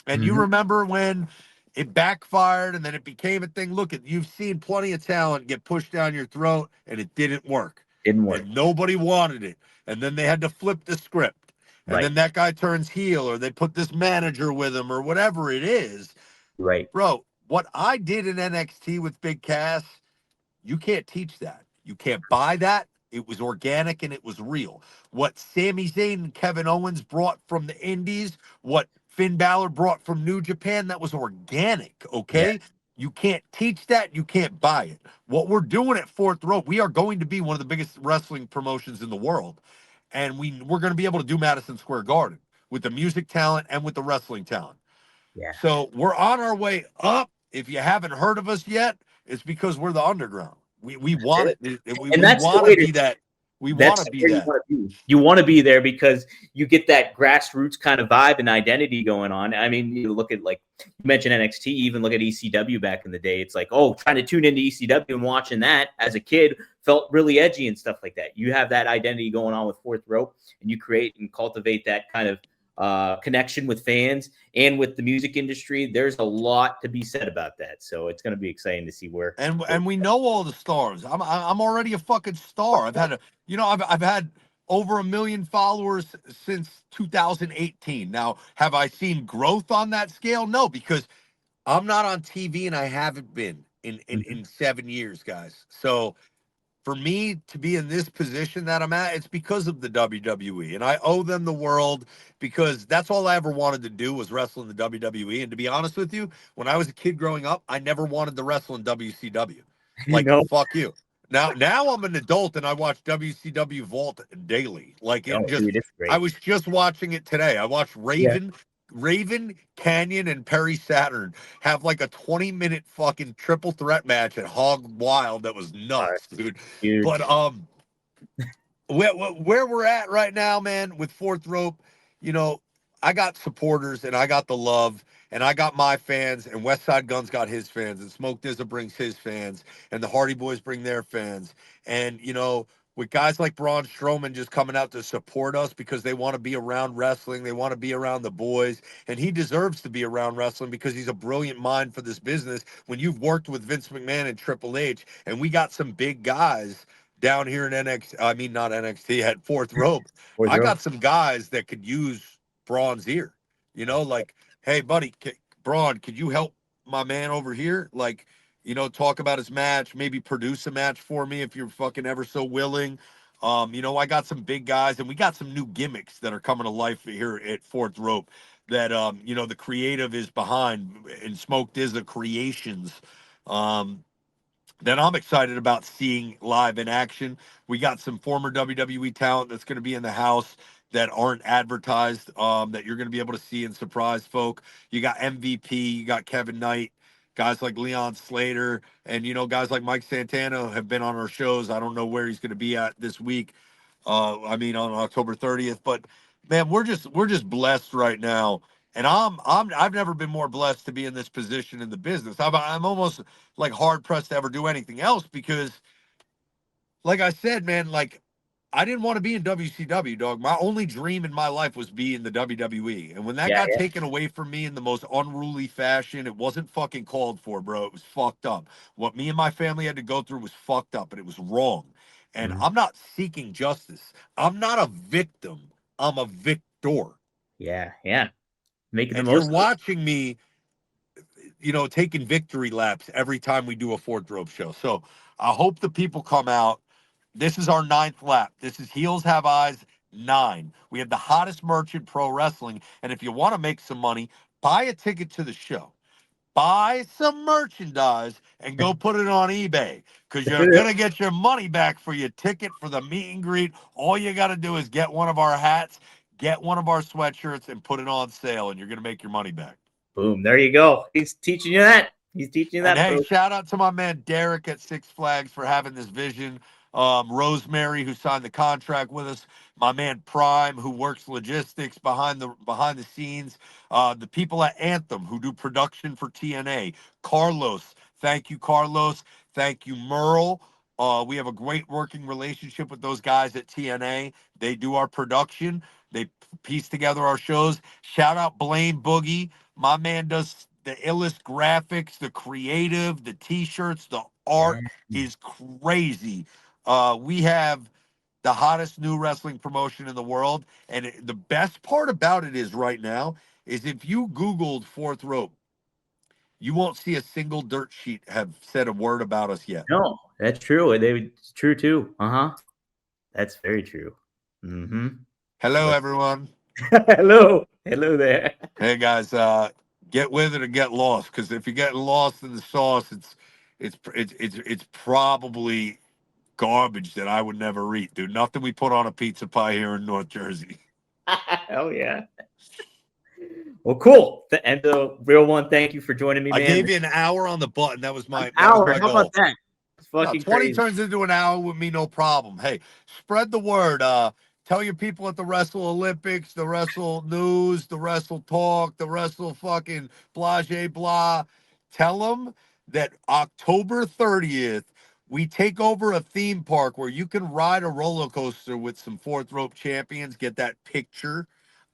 And you remember when it backfired and then it became a thing? Look, you've seen plenty of talent get pushed down your throat and it didn't work. And nobody wanted it. And then they had to flip the script. And then that guy turns heel or they put this manager with him or whatever it is. Right. Bro, what I did in NXT with Big Cass, you can't teach that. You can't buy that. It was organic and it was real. What Sami Zayn and Kevin Owens brought from the Indies, what Finn Balor brought from New Japan, that was organic, okay? Yeah. You can't teach that. You can't buy it. What we're doing at Fourth Rope, we are going to be one of the biggest wrestling promotions in the world. And we're going to be able to do Madison Square Garden with the music talent and with the wrestling talent. Yeah. So we're on our way up. If you haven't heard of us yet, it's because we're the underground. We want it. We want to be that. We want to be that. You want to be there because you get that grassroots kind of vibe and identity going on. I mean, you look at, like you mentioned NXT, even look at ECW back in the day. It's like, oh, trying to tune into ECW and watching that as a kid felt really edgy and stuff like that. You have that identity going on with Fourth Rope, and you create and cultivate that kind of connection with fans and with the music industry. There's a lot to be said about that, so it's going to be exciting to see where. And we know all the stars. I'm already a fucking star. I've had over 1 million followers since 2018. Now, have I seen growth on that scale? No, because I'm not on TV and I haven't been in 7 years, guys. So for me to be in this position that I'm at, it's because of the WWE. And I owe them the world because that's all I ever wanted to do was wrestle in the WWE. And to be honest with you, when I was a kid growing up, I never wanted to wrestle in WCW. Like, fuck you. Now I'm an adult and I watch WCW Vault daily. Like Oh, it just, dude, it's I great. was just watching it today. I watched Yeah. Raven, Canyon, and Perry Saturn have like a 20-minute fucking triple threat match at Hog Wild that was nuts, dude. But Huge. where we're at right now, man, with Fourth Rope, you know, I got supporters and I got the love and I got my fans and Westside Gunn's got his fans and Smoke Dizza brings his fans and the Hardy Boys bring their fans. And, you know, with guys like Braun Strowman just coming out to support us because they want to be around wrestling, they want to be around the boys, and he deserves to be around wrestling because he's a brilliant mind for this business. When you've worked with Vince McMahon and Triple H, and we got some big guys down here in NXT, I mean, not NXT, at Fourth Rope. Fourth I row. got some guys that could use Braun's ear. You know, like, hey, buddy, Braun, could you help my man over here? Like, you know, talk about his match, maybe produce a match for me if you're fucking ever so willing. You know, I got some big guys and we got some new gimmicks that are coming to life here at Fourth Rope that, you know, the creative is behind in Smoke Dizza Creations. That I'm excited about seeing live in action. We got some former WWE talent that's going to be in the house that aren't advertised, that you're going to be able to see and surprise folk. You got MVP, you got Kevin Knight, guys like Leon Slater, and, you know, guys like Mike Santana have been on our shows. I don't know where he's going to be at this week. I mean, on October 30th, but man, we're just blessed right now. And I've never been more blessed to be in this position in the business. I'm almost like hard pressed to ever do anything else because, like I said, man, like I didn't want to be in WCW, dog. My only dream in my life was be in the WWE. And when that Yeah, got yeah. taken away from me in the most unruly fashion, it wasn't fucking called for, bro. It was fucked up. What me and my family had to go through was fucked up and it was wrong. And Mhm. I'm not seeking justice. I'm not a victim. I'm a victor. Yeah, yeah. Making the And you're most of it. watching me, you know, taking victory laps every time we do a Fourth Rope show. So I hope the people come out. This is our ninth lap. This is Heels Have Eyes 9. We have the hottest merch in pro wrestling. And if you want to make some money, buy a ticket to the show. Buy some merchandise and go put it on eBay because you're going to get your money back for your ticket for the meet and greet. All you got to do is get one of our hats, get one of our sweatshirts, and put it on sale, and you're going to make your money back. Boom. There you go. He's teaching you that. He's teaching you And that, hey, folks. shout out to my man Derek at Six Flags for having this vision. Rosemary, who signed the contract with us, my man Prime, who works logistics behind the scenes, the people at Anthem who do production for TNA, Carlos. Thank you, Carlos. Thank you, Merle. We have a great working relationship with those guys at TNA. They do our production. They piece together our shows. Shout out Blaine Boogie. My man does the illest graphics, the creative, the t-shirts, the art is crazy. We have the hottest new wrestling promotion in the world. And the best part about it is right now is if you Googled Fourth Rope, you won't see a single dirt sheet have said a word about us yet. No, that's true. It's true too. Uh-huh. That's very true. Mm-hmm. Hello, everyone. Hello. Hello there. Hey guys, get with it or get lost. Because if you're getting lost in the sauce, it's probably garbage that I would never eat, dude. Nothing we put on a pizza pie here in North Jersey. Hell yeah. Well, cool. And the real one, thank you for joining me, I man. gave you an hour on the button. That was An my hour. How about goal. that? It's No, fucking 20 crazy. turns into an hour with me, no problem. Hey, spread the word. Tell your people at the Wrestle Olympics, the Wrestle News, the Wrestle Talk, the Wrestle fucking blase blah. Tell them that October 30th, we take over a theme park where you can ride a roller coaster with some Fourth Rope champions, get that picture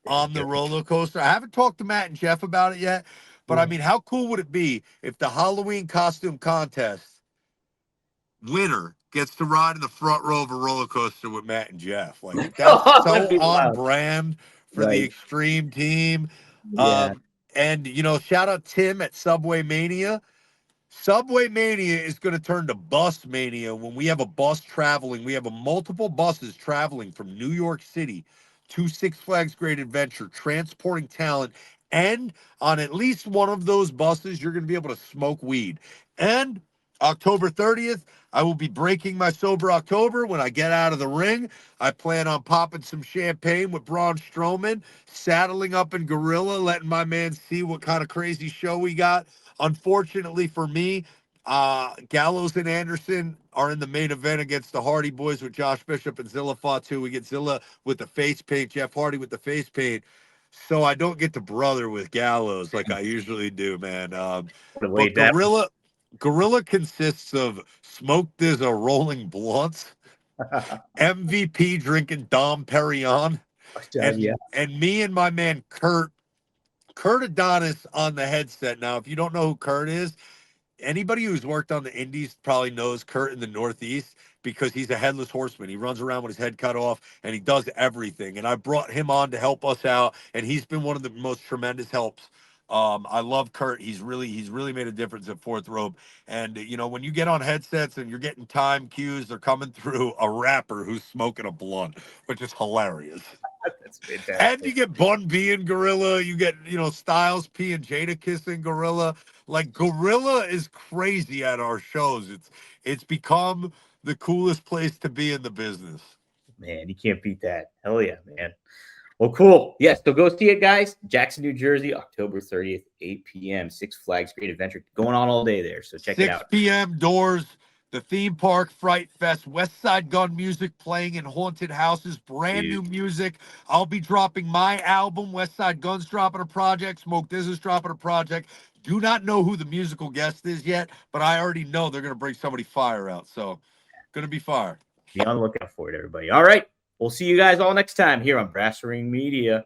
There you on the go. roller coaster. I haven't talked to Matt and Jeff about it yet, but I Yeah. mean, how cool would it be if the Halloween costume contest winner gets to ride in the front row of a roller coaster with Matt and Jeff? Like that's That'd so be on wild. brand for the Right. Extreme team. Yeah. And you know, shout out Tim at Subway Mania. Subway Mania is going to turn to Bus Mania when we have a bus traveling. We have a multiple buses traveling from New York City to Six Flags Great Adventure, transporting talent. And on at least one of those buses, you're going to be able to smoke weed. And October 30th, I will be breaking my sober October. When I get out of the ring, I plan on popping some champagne with Braun Strowman, saddling up in Gorilla, letting my man see what kind of crazy show we got. Unfortunately for me, Gallows and Anderson are in the main event against the Hardy Boys with Josh Bishop and Zilla Fatu. We get Zilla with the face paint, Jeff Hardy with the face paint. So I don't get to brother with Gallows like I usually do, man. But Gorilla consists of smoked as a rolling blunts, MVP drinking Dom Perignon, Yeah. and me and my man Kurt Adonis on the headset. Now, if you don't know who Kurt is, anybody who's worked on the indies probably knows Kurt in the Northeast because he's a headless horseman. He runs around with his head cut off and he does everything. And I brought him on to help us out, and he's been one of the most tremendous helps. I love Kurt. He's really made a difference at Fourth Rope. And you know, when you get on headsets and you're getting time cues, they're coming through a rapper who's smoking a blunt, which is hilarious. That's fantastic. And you get Bun B and Gorilla. You get, you know, Styles P and Jada kissing Gorilla. Like Gorilla is crazy at our shows. It's become the coolest place to be in the business. Man, you can't beat that. Hell yeah, man. Well, cool. Yes, so go see it, guys. Jackson, New Jersey, October 30th, 8 p.m. Six Flags Great Adventure. Going on all day there, so check it out. 6 p.m. doors. The theme park, Fright Fest, Westside Gun music playing in haunted houses, brand new music. I'll be dropping my album. Westside Gun's dropping a project. Smoke Diz is dropping a project. Do not know who the musical guest is yet, but I already know they're going to bring somebody fire out. So, going to be fire. Be on the lookout for it, everybody. All right. We'll see you guys all next time here on Brass Ring Media.